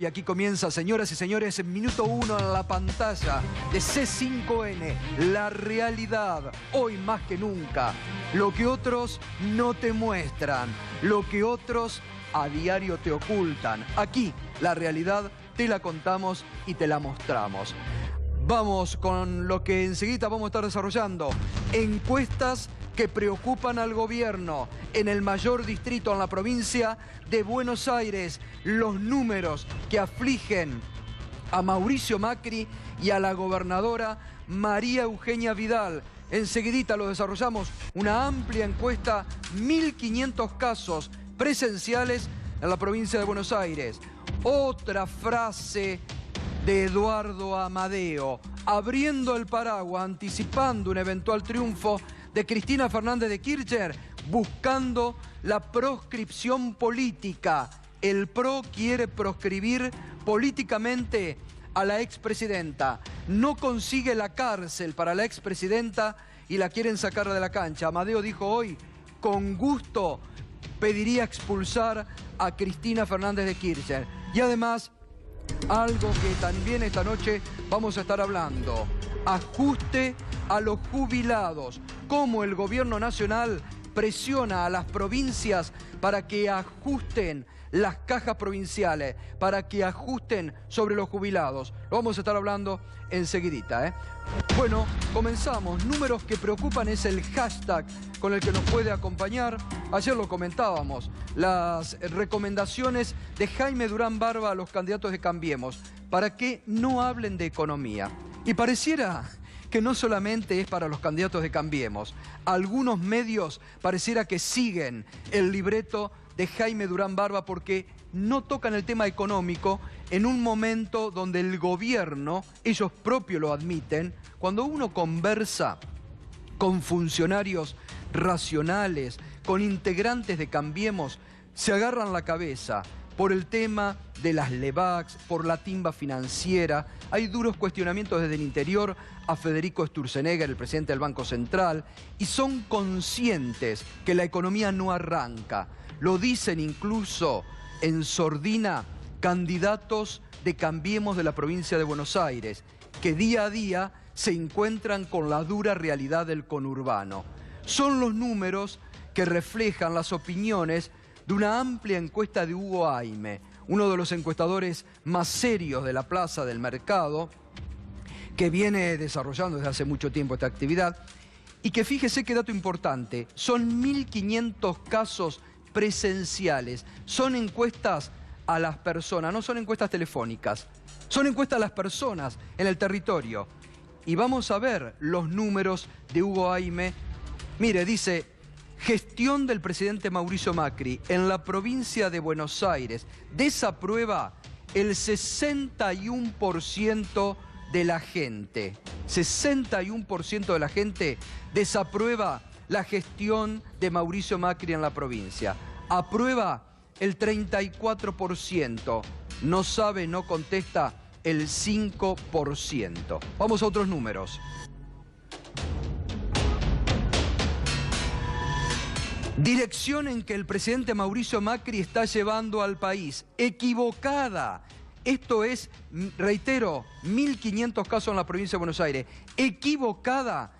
Y aquí comienza, señoras y señores, minuto 1 en la pantalla de C5N, la realidad, hoy más que nunca. Lo que otros no te muestran, lo que otros a diario te ocultan. Aquí, la realidad, te la contamos y te la mostramos. Vamos con lo que enseguida vamos a estar desarrollando. Encuestas que preocupan al gobierno en el mayor distrito en la provincia de Buenos Aires. Los números que afligen a Mauricio Macri y a la gobernadora María Eugenia Vidal. Enseguidita lo desarrollamos. Una amplia encuesta, 1.500 casos presenciales en la provincia de Buenos Aires. Otra frase de Eduardo Amadeo, abriendo el paraguas, anticipando un eventual triunfo de Cristina Fernández de Kirchner, buscando la proscripción política. El PRO quiere proscribir políticamente a la expresidenta. No consigue la cárcel para la expresidenta y la quieren sacar de la cancha. Amadeo dijo hoy, con gusto pediría expulsar a Cristina Fernández de Kirchner. Y además, algo que también esta noche vamos a estar hablando, ajuste a los jubilados, cómo el gobierno nacional presiona a las provincias para que ajusten las cajas provinciales, para que ajusten sobre los jubilados. Lo vamos a estar hablando enseguidita, ¿eh? Bueno, comenzamos. Números que preocupan es el hashtag con el que nos puede acompañar. Ayer lo comentábamos, las recomendaciones de Jaime Durán Barba a los candidatos de Cambiemos para que no hablen de economía. Y pareciera que no solamente es para los candidatos de Cambiemos. Algunos medios pareciera que siguen el libreto de Jaime Durán Barba porque no tocan el tema económico en un momento donde el gobierno, ellos propios lo admiten, cuando uno conversa con funcionarios racionales, con integrantes de Cambiemos, se agarran la cabeza por el tema de las LEVAX, por la timba financiera. Hay duros cuestionamientos desde el interior a Federico Sturzenegger, el presidente del Banco Central, y son conscientes que la economía no arranca. Lo dicen incluso en sordina candidatos de Cambiemos de la provincia de Buenos Aires, que día a día se encuentran con la dura realidad del conurbano. Son los números que reflejan las opiniones de una amplia encuesta de Hugo Aime, uno de los encuestadores más serios de la plaza del mercado, que viene desarrollando desde hace mucho tiempo esta actividad, y que fíjese qué dato importante, son 1.500 casos presenciales, son encuestas a las personas, no son encuestas telefónicas, son encuestas a las personas en el territorio. Y vamos a ver los números de Hugo Aime. Mire, dice, gestión del presidente Mauricio Macri en la provincia de Buenos Aires. Desaprueba el 61% de la gente. 61% de la gente desaprueba la gestión de Mauricio Macri en la provincia. Aprueba el 34%. No sabe, no contesta el 5%. Vamos a otros números. Dirección en que el presidente Mauricio Macri está llevando al país. Equivocada. Esto es, reitero, 1.500 casos en la provincia de Buenos Aires. Equivocada.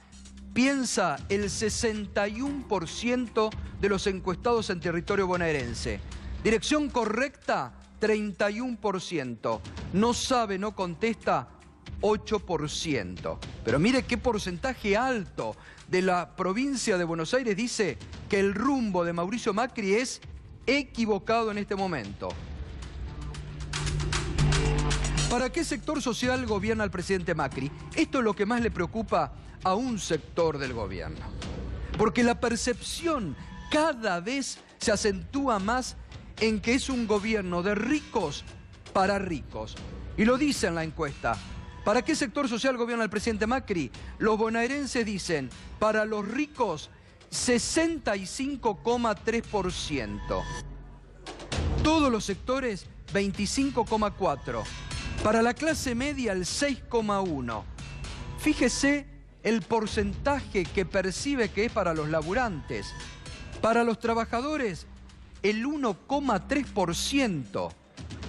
Piensa el 61% de los encuestados en territorio bonaerense. Dirección correcta, 31%. No sabe, no contesta, 8%. Pero mire qué porcentaje alto de la provincia de Buenos Aires dice que el rumbo de Mauricio Macri es equivocado en este momento. ¿Para qué sector social gobierna el presidente Macri? Esto es lo que más le preocupa a un sector del gobierno. Porque la percepción cada vez se acentúa más en que es un gobierno de ricos para ricos. Y lo dice en la encuesta. ¿Para qué sector social gobierna el presidente Macri? Los bonaerenses dicen, para los ricos, 65,3%. Todos los sectores, 25,4%. Para la clase media, el 6,1%. Fíjese el porcentaje que percibe que es para los laburantes. Para los trabajadores, el 1,3%.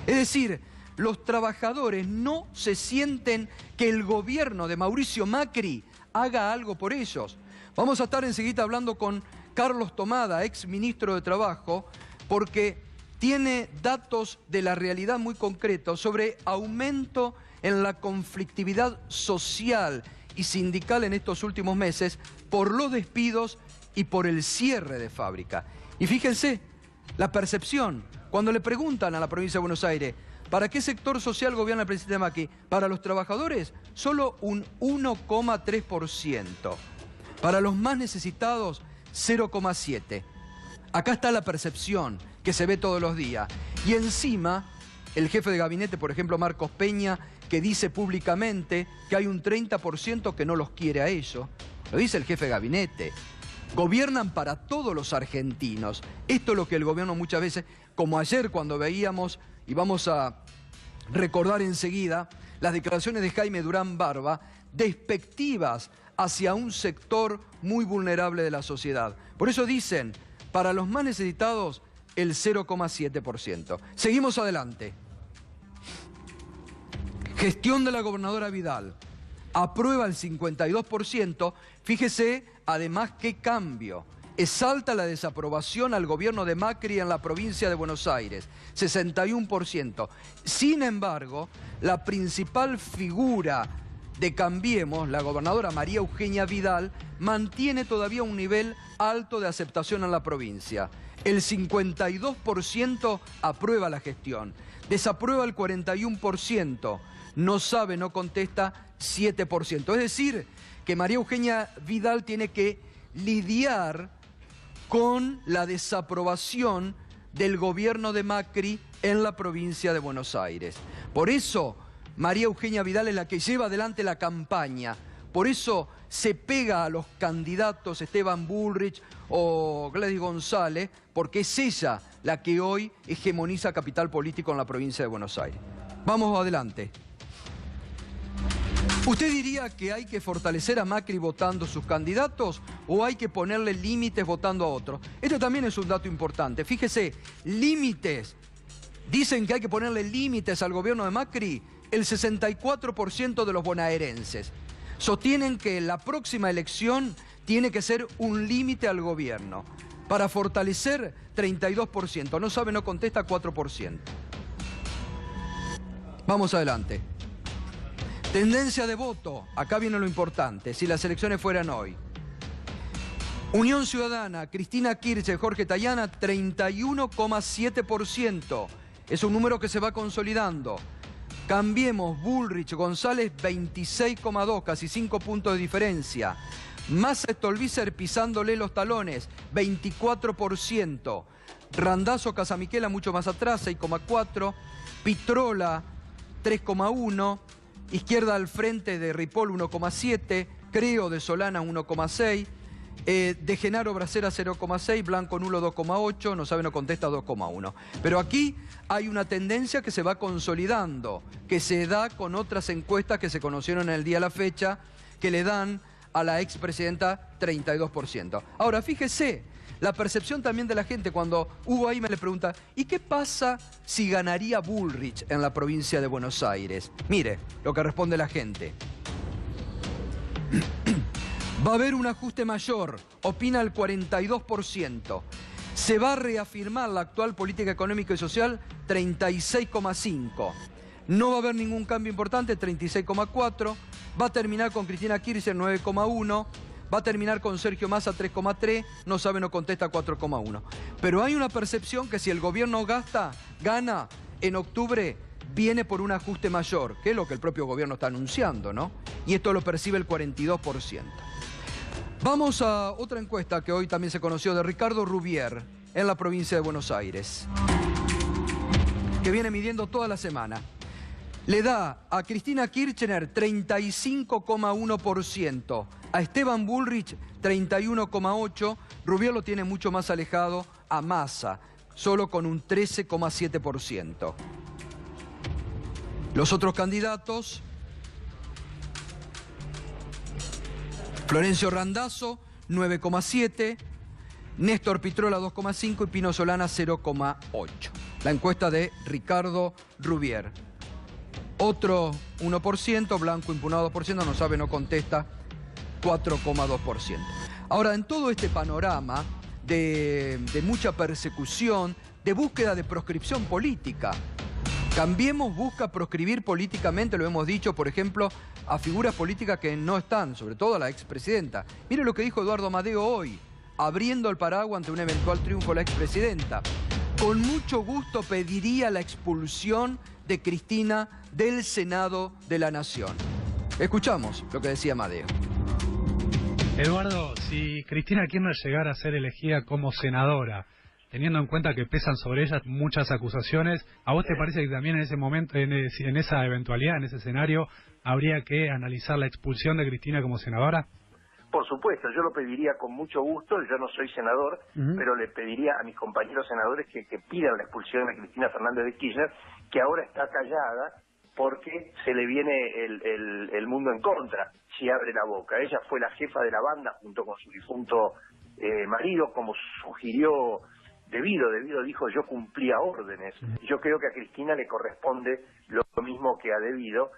Es decir, los trabajadores no se sienten que el gobierno de Mauricio Macri haga algo por ellos. Vamos a estar enseguida hablando con Carlos Tomada, ex ministro de Trabajo, porque tiene datos de la realidad muy concretos sobre aumento en la conflictividad social y sindical en estos últimos meses por los despidos y por el cierre de fábrica. Y fíjense, la percepción, cuando le preguntan a la provincia de Buenos Aires, ¿para qué sector social gobierna el presidente Macri? Para los trabajadores, solo un 1,3%. Para los más necesitados, 0,7%. Acá está la percepción que se ve todos los días. Y encima, el jefe de gabinete, por ejemplo, Marcos Peña, que dice públicamente que hay un 30% que no los quiere a ellos. Lo dice el jefe de gabinete. Gobiernan para todos los argentinos. Esto es lo que el gobierno muchas veces, como ayer cuando veíamos, y vamos a recordar enseguida, las declaraciones de Jaime Durán Barba, despectivas hacia un sector muy vulnerable de la sociedad. Por eso dicen, para los más necesitados, el 0,7%. Seguimos adelante. Gestión de la gobernadora Vidal. Aprueba el 52%. Fíjese, además, qué cambio. Exalta la desaprobación al gobierno de Macri en la provincia de Buenos Aires, 61%. Sin embargo, la principal figura de Cambiemos, la gobernadora María Eugenia Vidal, mantiene todavía un nivel alto de aceptación en la provincia. El 52% aprueba la gestión, desaprueba el 41%, no sabe, no contesta 7%. Es decir, que María Eugenia Vidal tiene que lidiar con la desaprobación del gobierno de Macri en la provincia de Buenos Aires. Por eso, María Eugenia Vidal es la que lleva adelante la campaña. Por eso se pega a los candidatos Esteban Bullrich o Gladys González, porque es ella la que hoy hegemoniza capital político en la provincia de Buenos Aires. Vamos adelante. ¿Usted diría que hay que fortalecer a Macri votando sus candidatos o hay que ponerle límites votando a otros? Esto también es un dato importante. Fíjese, límites. Dicen que hay que ponerle límites al gobierno de Macri. El 64% de los bonaerenses sostienen que la próxima elección tiene que ser un límite al gobierno. Para fortalecer, 32%. No sabe, no contesta, 4%. Vamos adelante. Tendencia de voto. Acá viene lo importante. Si las elecciones fueran hoy. Unión Ciudadana, Cristina Kirchner, Jorge Tayana, 31,7%. Es un número que se va consolidando. Cambiemos, Bullrich, González, 26,2%, casi 5 puntos de diferencia. Massa Stolbizer pisándole los talones, 24%. Randazzo Casamiquela mucho más atrás, 6,4%. Pitrola, 3,1%. Izquierda al frente de Ripoll, 1,7%. Creo de Solana, 1,6%. De Genaro Bracera, 0,6%. Blanco Nulo, 2,8%. No sabe, no contesta, 2,1%. Pero aquí hay una tendencia que se va consolidando, que se da con otras encuestas que se conocieron en el día de la fecha, que le dan a la expresidenta 32%. Ahora, fíjese, la percepción también de la gente cuando Hugo Aime le pregunta, ¿y qué pasa si ganaría Bullrich en la provincia de Buenos Aires? Mire lo que responde la gente. Va a haber un ajuste mayor, opina el 42%. Se va a reafirmar la actual política económica y social, 36,5%. No va a haber ningún cambio importante, 36,4%. Va a terminar con Cristina Kirchner, 9,1%. Va a terminar con Sergio Massa, 3,3%. No sabe, no contesta, 4,1%. Pero hay una percepción que si el gobierno gana en octubre, viene por un ajuste mayor, que es lo que el propio gobierno está anunciando, ¿no? Y esto lo percibe el 42%. Vamos a otra encuesta que hoy también se conoció de Ricardo Rubier en la provincia de Buenos Aires, que viene midiendo toda la semana. Le da a Cristina Kirchner 35,1%, a Esteban Bullrich 31,8%, Rubier lo tiene mucho más alejado a Massa, solo con un 13,7%. Los otros candidatos: Florencio Randazzo, 9,7%, Néstor Pitrola, 2,5% y Pino Solana, 0,8%. La encuesta de Ricardo Rubier. Otro 1%, blanco impugnado 2%, no sabe, no contesta 4,2%. Ahora, en todo este panorama de mucha persecución, de búsqueda de proscripción política, Cambiemos busca proscribir políticamente, lo hemos dicho, por ejemplo, a figuras políticas que no están, sobre todo a la expresidenta. Mire lo que dijo Eduardo Amadeo hoy, abriendo el paraguas ante un eventual triunfo de la expresidenta. Con mucho gusto pediría la expulsión de Cristina del Senado de la Nación. Escuchamos lo que decía Amadeo. Eduardo, si Cristina Kirchner llegara a ser elegida como senadora, teniendo en cuenta que pesan sobre ella muchas acusaciones, ¿a vos te parece que también en ese momento, en esa eventualidad, en ese escenario, habría que analizar la expulsión de Cristina como senadora? Por supuesto, yo lo pediría con mucho gusto. Yo no soy senador, pero le pediría a mis compañeros senadores que pidan la expulsión de Cristina Fernández de Kirchner, que ahora está callada porque se le viene el mundo en contra si abre la boca. Ella fue la jefa de la banda junto con su difunto marido, como sugirió Devido dijo: yo cumplía órdenes. Yo creo que a Cristina le corresponde lo mismo que a Devido.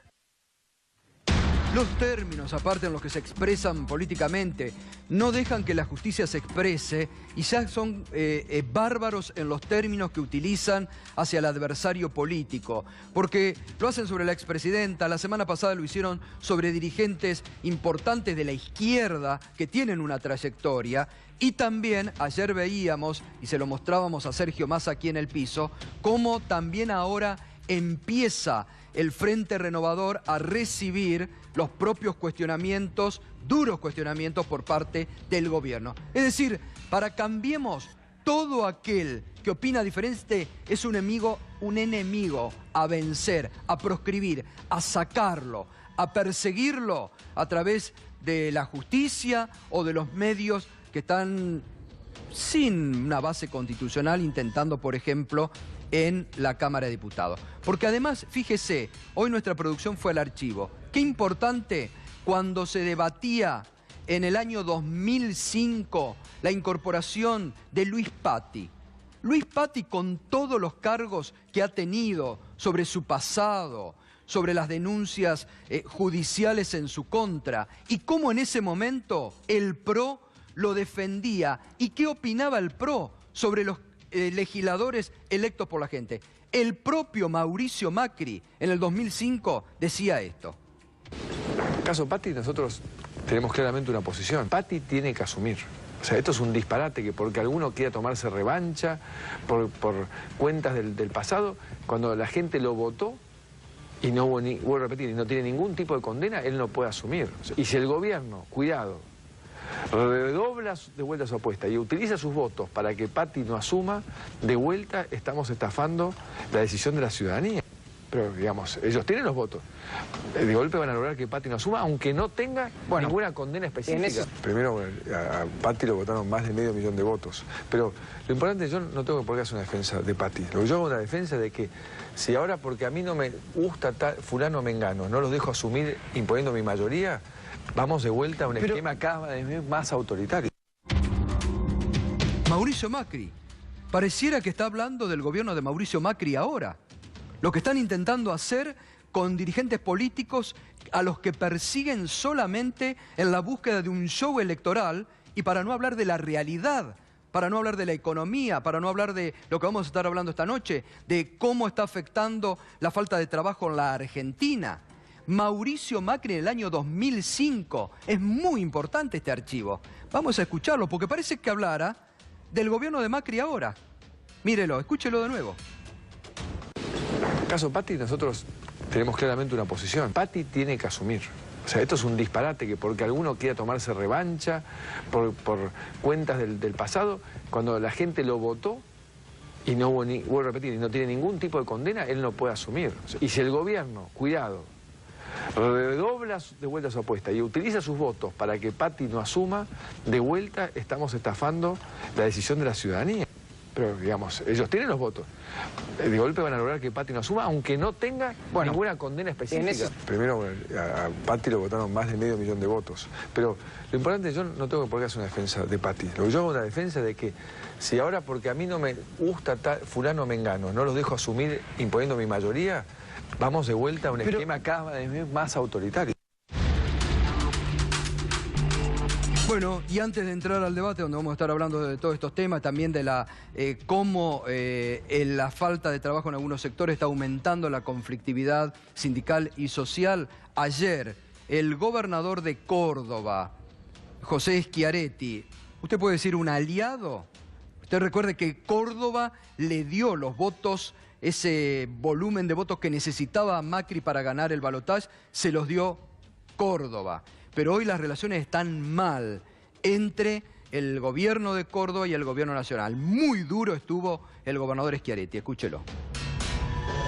Los términos, aparte en los que se expresan políticamente, no dejan que la justicia se exprese y ya son bárbaros en los términos que utilizan hacia el adversario político. Porque lo hacen sobre la expresidenta, la semana pasada lo hicieron sobre dirigentes importantes de la izquierda que tienen una trayectoria. Y también ayer veíamos, y se lo mostrábamos a Sergio Massa aquí en el piso, cómo también ahora empieza el Frente Renovador a recibir los propios cuestionamientos, duros cuestionamientos por parte del gobierno. Es decir, para Cambiemos, todo aquel que opina diferente es un enemigo a vencer, a proscribir, a sacarlo, a perseguirlo a través de la justicia o de los medios que están sin una base constitucional intentando, por ejemplo, en la Cámara de Diputados. Porque además, fíjese, hoy nuestra producción fue al archivo. Qué importante cuando se debatía en el año 2005 la incorporación de Luis Patti. Luis Patti, con todos los cargos que ha tenido sobre su pasado, sobre las denuncias judiciales en su contra, y cómo en ese momento el PRO lo defendía. ¿Y qué opinaba el PRO sobre los legisladores electos por la gente? El propio Mauricio Macri en el 2005 decía esto. En el caso Patti, nosotros tenemos claramente una posición. Patti tiene que asumir. O sea, esto es un disparate que porque alguno quiera tomarse revancha por cuentas del pasado, cuando la gente lo votó y no hubo vuelvo a repetir, y no tiene ningún tipo de condena, él no puede asumir. O sea, y si el gobierno, cuidado, redobla de vuelta su apuesta y utiliza sus votos para que Patti no asuma, de vuelta estamos estafando la decisión de la ciudadanía. Pero, digamos, ellos tienen los votos. De golpe van a lograr que Patti no asuma, aunque no tenga ninguna condena específica. Primero, a Patti lo votaron más de 500.000 de votos. Pero lo importante, yo no tengo por qué hacer una defensa de Patti. Lo que yo hago es una defensa de que si ahora, porque a mí no me gusta fulano mengano, no los dejo asumir imponiendo mi mayoría, vamos de vuelta a un esquema cada vez más autoritario. Mauricio Macri. Pareciera que está hablando del gobierno de Mauricio Macri ahora. Lo que están intentando hacer con dirigentes políticos a los que persiguen solamente en la búsqueda de un show electoral y para no hablar de la realidad, para no hablar de la economía, para no hablar de lo que vamos a estar hablando esta noche, de cómo está afectando la falta de trabajo en la Argentina. Mauricio Macri en el año 2005. Es muy importante este archivo. Vamos a escucharlo porque parece que hablara del gobierno de Macri ahora. Mírelo, escúchelo de nuevo. En el caso Patti, nosotros tenemos claramente una posición. Patti tiene que asumir. O sea, esto es un disparate que porque alguno quiera tomarse revancha por cuentas del pasado, cuando la gente lo votó y no hubo vuelvo a repetir, y no tiene ningún tipo de condena, él no puede asumir. O sea, y si el gobierno, cuidado, redobla de vuelta su apuesta y utiliza sus votos para que Patti no asuma, de vuelta estamos estafando la decisión de la ciudadanía. Pero, digamos, ellos tienen los votos. De golpe van a lograr que Patti no asuma, aunque no tenga ninguna condena específica. Primero, a Patti lo votaron más de 500.000 de votos. Pero lo importante, yo no tengo por qué hacer una defensa de Patti. Lo que yo hago es una defensa de que si ahora, porque a mí no me gusta fulano mengano, no los dejo asumir imponiendo mi mayoría, Vamos de vuelta a un esquema cada vez más autoritario. Bueno, y antes de entrar al debate, donde vamos a estar hablando de todos estos temas, también de cómo la falta de trabajo en algunos sectores está aumentando la conflictividad sindical y social. Ayer, el gobernador de Córdoba, José Schiaretti, ¿usted puede decir un aliado? Usted recuerde que Córdoba le dio los votos, ese volumen de votos que necesitaba Macri para ganar el balotaje, se los dio Córdoba. Pero hoy las relaciones están mal entre el gobierno de Córdoba y el gobierno nacional. Muy duro estuvo el gobernador Schiaretti, escúchelo.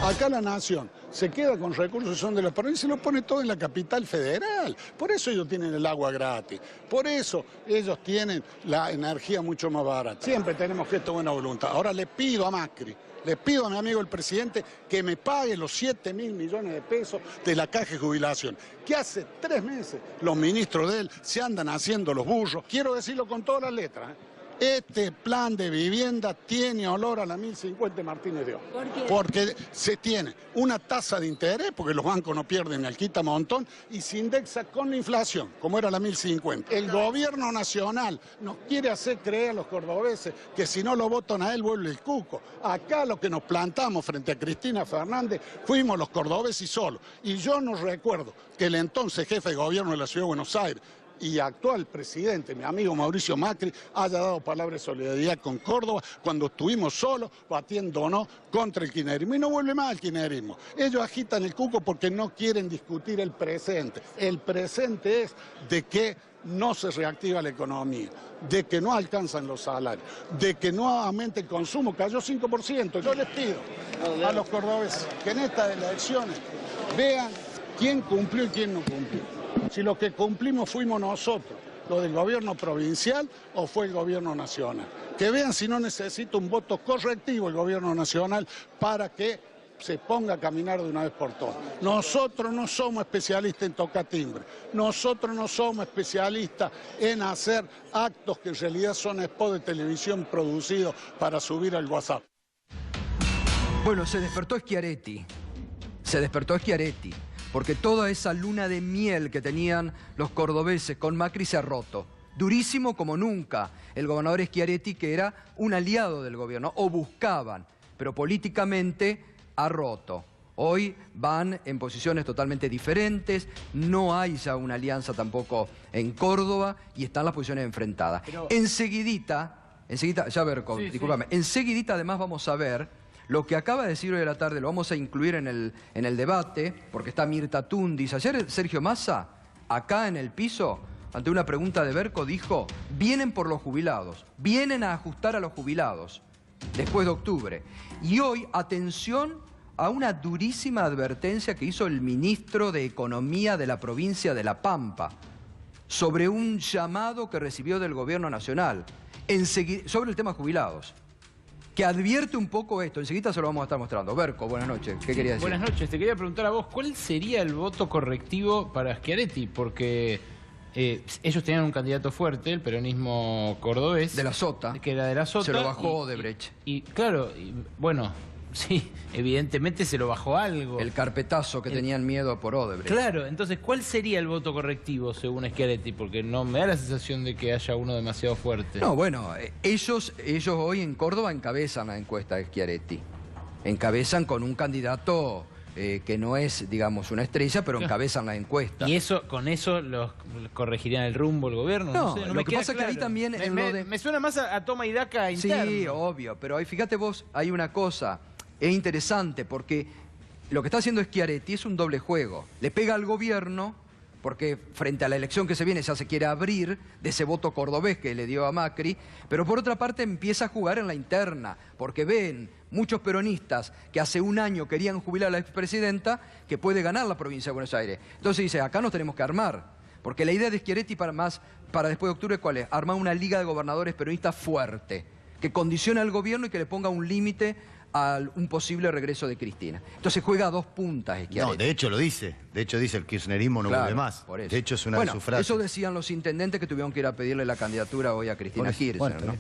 Acá la nación se queda con recursos que son de la provincia y lo pone todo en la capital federal. Por eso ellos tienen el agua gratis. Por eso ellos tienen la energía mucho más barata. Siempre tenemos gesto de buena voluntad. Ahora le pido a Macri, le pido a mi amigo el presidente que me pague los 7.000 millones de pesos de la caja de jubilación, que hace 3 meses los ministros de él se andan haciendo los burros. Quiero decirlo con todas las letras, Este plan de vivienda tiene olor a la 1050 Martínez de Oz. ¿Por qué? Porque se tiene una tasa de interés, porque los bancos no pierden el quita montón, y se indexa con la inflación, como era la 1050. El gobierno nacional nos quiere hacer creer a los cordobeses que si no lo votan a él vuelve el cuco. Acá lo que nos plantamos frente a Cristina Fernández fuimos los cordobeses solos. Y yo no recuerdo que el entonces jefe de gobierno de la Ciudad de Buenos Aires y actual presidente, mi amigo Mauricio Macri, haya dado palabra de solidaridad con Córdoba cuando estuvimos solos batiéndonos contra el kirchnerismo. Y no vuelve más el kirchnerismo. Ellos agitan el cuco porque no quieren discutir el presente. El presente es de que no se reactiva la economía, de que no alcanzan los salarios, de que no aumenta el consumo, cayó 5%. Yo les pido a los cordobeses que en estas elecciones vean quién cumplió y quién no cumplió. Si lo que cumplimos fuimos nosotros, lo del gobierno provincial o fue el gobierno nacional. Que vean si no necesita un voto correctivo el gobierno nacional para que se ponga a caminar de una vez por todas. Nosotros no somos especialistas en tocar timbre, nosotros no somos especialistas en hacer actos que en realidad son spots de televisión producidos para subir al WhatsApp. Bueno, se despertó Schiaretti, porque toda esa luna de miel que tenían los cordobeses con Macri se ha roto. Durísimo como nunca el gobernador Schiaretti, que era un aliado del gobierno, o buscaban, pero políticamente ha roto. Hoy van en posiciones totalmente diferentes, no hay ya una alianza tampoco en Córdoba y están las posiciones enfrentadas. Pero enseguidita, ya Berco, discúlpame, enseguidita además vamos a ver lo que acaba de decir hoy de la tarde, lo vamos a incluir en el debate, porque está Mirta Tundis. Ayer Sergio Massa, acá en el piso, ante una pregunta de Berco, dijo, vienen por los jubilados, vienen a ajustar a los jubilados después de octubre. Y hoy, atención a una durísima advertencia que hizo el ministro de Economía de la provincia de La Pampa sobre un llamado que recibió del gobierno nacional sobre el tema jubilados, que advierte un poco esto. Enseguida se lo vamos a estar mostrando. Berco, buenas noches. ¿Qué querías decir? Buenas noches. Te quería preguntar a vos, ¿cuál sería el voto correctivo para Schiaretti? Porque ellos tenían un candidato fuerte, el peronismo cordobés. De la Sota. Que era de la Sota. Se lo bajó Odebrecht. Y claro, bueno, sí, evidentemente se lo bajó algo. El carpetazo que tenían miedo por Odebrecht. Claro, entonces, ¿cuál sería el voto correctivo según Schiaretti? Porque no me da la sensación de que haya uno demasiado fuerte. No, bueno, ellos hoy en Córdoba encabezan la encuesta de Schiaretti. Encabezan con un candidato que no es, digamos, una estrella, pero encabezan la encuesta. ¿Y con eso los corregirían el rumbo el gobierno? No, sé, lo que pasa es que ahí también... Me suena más a toma y daca interno. Sí, obvio, pero ahí fíjate vos, hay una cosa... Es interesante porque lo que está haciendo Schiaretti es un doble juego. Le pega al gobierno porque frente a la elección que se viene ya se quiere abrir de ese voto cordobés que le dio a Macri, pero por otra parte empieza a jugar en la interna porque ven muchos peronistas que hace un año querían jubilar a la expresidenta que puede ganar la provincia de Buenos Aires. Entonces dice, acá nos tenemos que armar. Porque la idea de Schiaretti para después de octubre, ¿cuál es? Armar una liga de gobernadores peronistas fuerte, que condicione al gobierno y que le ponga un límite a un posible regreso de Cristina. Entonces juega a 2 puntas Schiaretti. No, de hecho lo dice. De hecho dice el kirchnerismo no vuelve más. Por eso. De hecho es una de sus frases. Eso decían los intendentes que tuvieron que ir a pedirle la candidatura hoy a Cristina Kirchner, bueno, ¿no?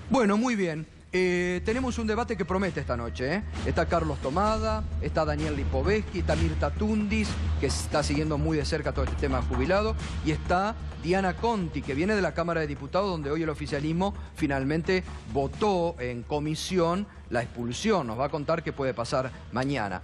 Bueno, muy bien. Tenemos un debate que promete esta noche, ¿eh? Está Carlos Tomada, está Daniel Lipovetsky, está Mirta Tundis, que está siguiendo muy de cerca todo este tema jubilado, y está Diana Conti, que viene de la Cámara de Diputados, donde hoy el oficialismo finalmente votó en comisión la expulsión. Nos va a contar qué puede pasar mañana.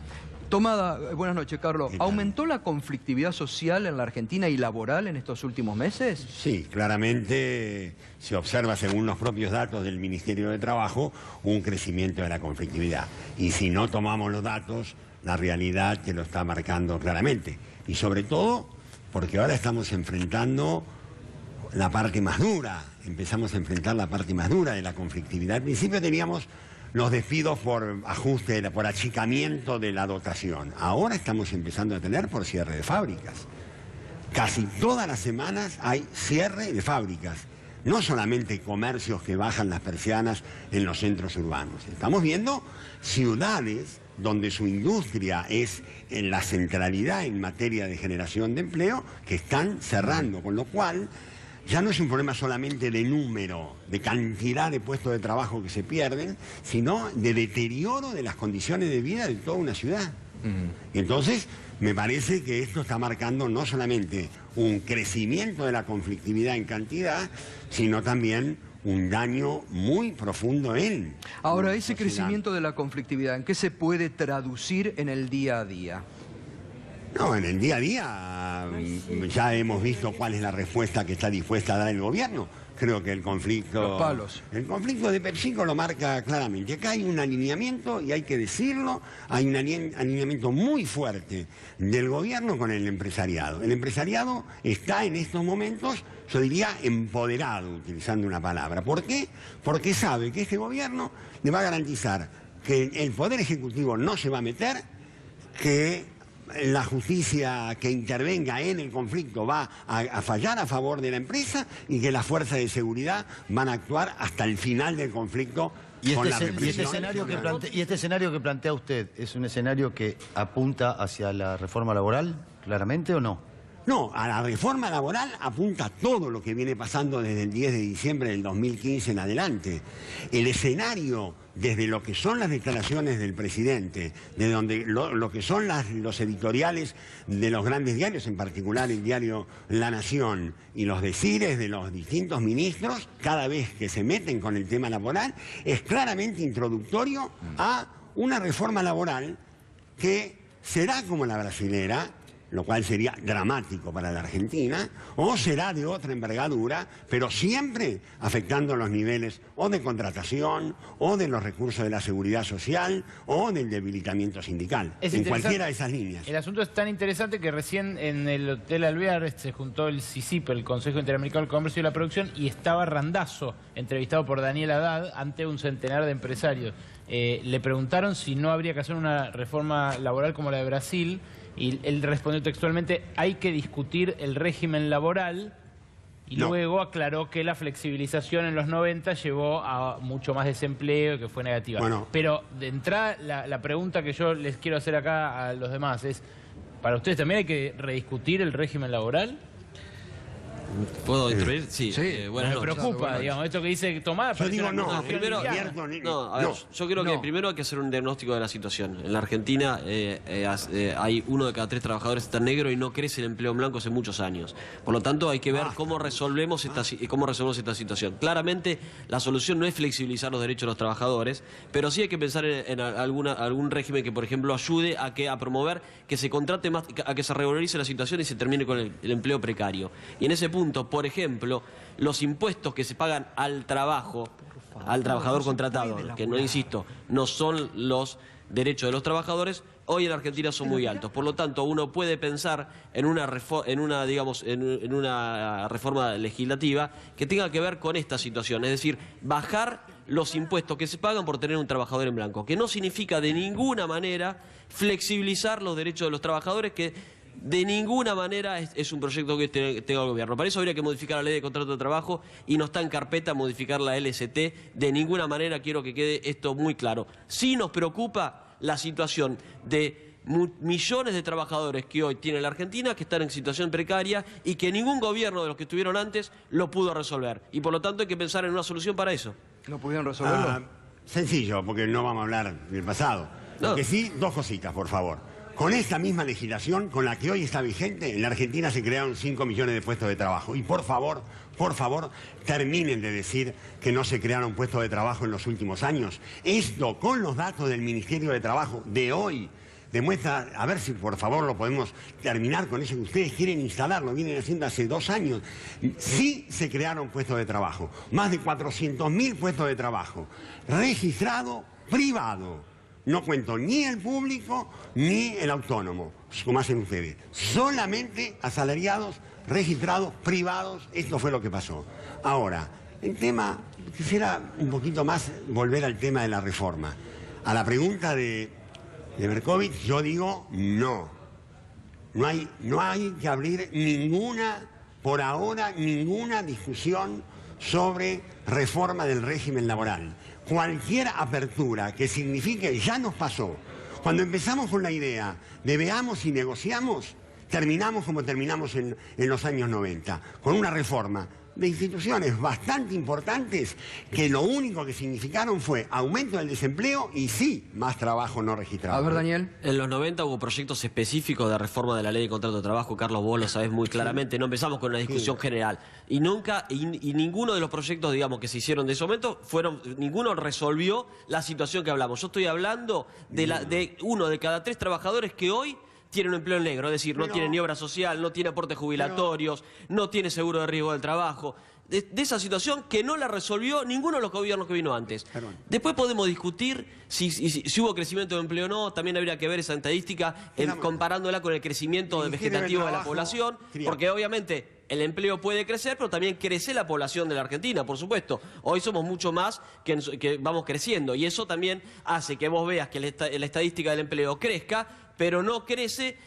Tomada, buenas noches, Carlos. ¿Aumentó la conflictividad social en la Argentina y laboral en estos últimos meses? Sí, claramente se observa, según los propios datos del Ministerio de Trabajo, un crecimiento de la conflictividad. Y si no tomamos los datos, la realidad te lo está marcando claramente. Y sobre todo, porque ahora estamos enfrentando la parte más dura. Empezamos a enfrentar la parte más dura de la conflictividad. Al principio teníamos los despidos por ajuste, por achicamiento de la dotación. Ahora estamos empezando a tener por cierre de fábricas. Casi todas las semanas hay cierre de fábricas. No solamente comercios que bajan las persianas en los centros urbanos. Estamos viendo ciudades donde su industria es en la centralidad en materia de generación de empleo, que están cerrando, con lo cual ya no es un problema solamente de número, de cantidad de puestos de trabajo que se pierden, sino de deterioro de las condiciones de vida de toda una ciudad. Y entonces, me parece que esto está marcando no solamente un crecimiento de la conflictividad en cantidad, sino también un daño muy profundo en... Ahora, ese crecimiento de la conflictividad, ¿en qué se puede traducir en el día a día? No, en el día a día ya hemos visto cuál es la respuesta que está dispuesta a dar el gobierno. Creo que el conflicto... Los palos. El conflicto de PepsiCo lo marca claramente. Acá hay un alineamiento, y hay que decirlo, hay un alineamiento muy fuerte del gobierno con el empresariado. El empresariado está en estos momentos, yo diría, empoderado, utilizando una palabra. ¿Por qué? Porque sabe que este gobierno le va a garantizar que el Poder Ejecutivo no se va a meter, que la justicia que intervenga en el conflicto va a fallar a favor de la empresa y que las fuerzas de seguridad van a actuar hasta el final del conflicto. Y este escenario que plantea usted, ¿es un escenario que apunta hacia la reforma laboral, claramente, o no? No, a la reforma laboral apunta todo lo que viene pasando desde el 10 de diciembre del 2015 en adelante. El escenario, desde lo que son las declaraciones del presidente, de donde lo que son los editoriales de los grandes diarios, en particular el diario La Nación, y los decires de los distintos ministros, cada vez que se meten con el tema laboral, es claramente introductorio a una reforma laboral que será como la brasilera, lo cual sería dramático para la Argentina, o será de otra envergadura, pero siempre afectando los niveles o de contratación, o de los recursos de la seguridad social, o del debilitamiento sindical, en cualquiera de esas líneas. El asunto es tan interesante que recién en el Hotel Alvear se juntó el CICIP, el Consejo Interamericano del Comercio y la Producción, y estaba Randazzo, entrevistado por Daniel Haddad, ante un centenar de empresarios. Le preguntaron si no habría que hacer una reforma laboral como la de Brasil, y él respondió textualmente: hay que discutir el régimen laboral, y luego aclaró que la flexibilización en los 90 llevó a mucho más desempleo y que fue negativa. Bueno. Pero de entrada, la pregunta que yo les quiero hacer acá a los demás es: ¿para ustedes también hay que rediscutir el régimen laboral? ¿Puedo intervenir? Sí. Bueno, me preocupa, digamos, esto que dice Tomás. Yo digo no, primero, yo creo que primero hay que hacer un diagnóstico de la situación. En la Argentina hay 1 de cada 3 trabajadores está negro y no crece el empleo en blanco hace muchos años. Por lo tanto, hay que ver cómo resolvemos esta situación. Claramente, la solución no es flexibilizar los derechos de los trabajadores, pero sí hay que pensar en algún régimen que, por ejemplo, ayude a promover que se contrate más, a que se regularice la situación y se termine con el empleo precario. Y en ese punto, por ejemplo, los impuestos que se pagan al trabajador contratado, que no, insisto, no son los derechos de los trabajadores, hoy en Argentina son muy altos. Por lo tanto, uno puede pensar en una reforma legislativa que tenga que ver con esta situación, es decir, bajar los impuestos que se pagan por tener un trabajador en blanco, que no significa de ninguna manera flexibilizar los derechos de los trabajadores, que de ninguna manera es un proyecto que tenga el gobierno. Para eso habría que modificar la ley de contrato de trabajo y no está en carpeta modificar la LST. De ninguna manera, quiero que quede esto muy claro. Sí nos preocupa la situación de millones de trabajadores que hoy tiene la Argentina, que están en situación precaria y que ningún gobierno de los que estuvieron antes lo pudo resolver. Y por lo tanto hay que pensar en una solución para eso. ¿No pudieron resolverlo? Sencillo, porque no vamos a hablar del pasado. No. Lo que sí, dos cositas, por favor. Con esta misma legislación, con la que hoy está vigente, en la Argentina se crearon 5 millones de puestos de trabajo. Y por favor, terminen de decir que no se crearon puestos de trabajo en los últimos años. Esto, con los datos del Ministerio de Trabajo de hoy, demuestra, a ver si por favor lo podemos terminar con eso que ustedes quieren instalar, lo vienen haciendo hace 2 años. Sí se crearon puestos de trabajo, más de 400.000 puestos de trabajo, registrado privado. No cuento ni el público ni el autónomo, como hacen ustedes. Solamente asalariados, registrados, privados, esto fue lo que pasó. Ahora, el tema, quisiera un poquito más volver al tema de la reforma. A la pregunta de Berkovich, yo digo no. No hay que abrir por ahora, ninguna discusión sobre reforma del régimen laboral. Cualquier apertura que signifique, ya nos pasó, cuando empezamos con la idea de veamos y negociamos, terminamos como terminamos en los años 90, con una reforma de instituciones bastante importantes que lo único que significaron fue aumento del desempleo y sí, más trabajo no registrado. A ver, Daniel. En los 90 hubo proyectos específicos de reforma de la ley de contrato de trabajo, Carlos, vos lo sabés muy claramente, no empezamos con una discusión general. Y nunca, y ninguno de los proyectos, digamos, que se hicieron de ese momento, ninguno resolvió la situación que hablamos. Yo estoy hablando de uno de cada 3 trabajadores que hoy tiene un empleo negro, es decir, no tiene ni obra social, no tiene aportes jubilatorios, no tiene seguro de riesgo del trabajo. De esa situación que no la resolvió ninguno de los gobiernos que vino antes. Después podemos discutir si hubo crecimiento de empleo o no, también habría que ver esa estadística comparándola con el crecimiento vegetativo de la población, porque obviamente el empleo puede crecer, pero también crece la población de la Argentina, por supuesto. Hoy somos mucho más que vamos creciendo y eso también hace que vos veas que la estadística del empleo crezca, pero no crece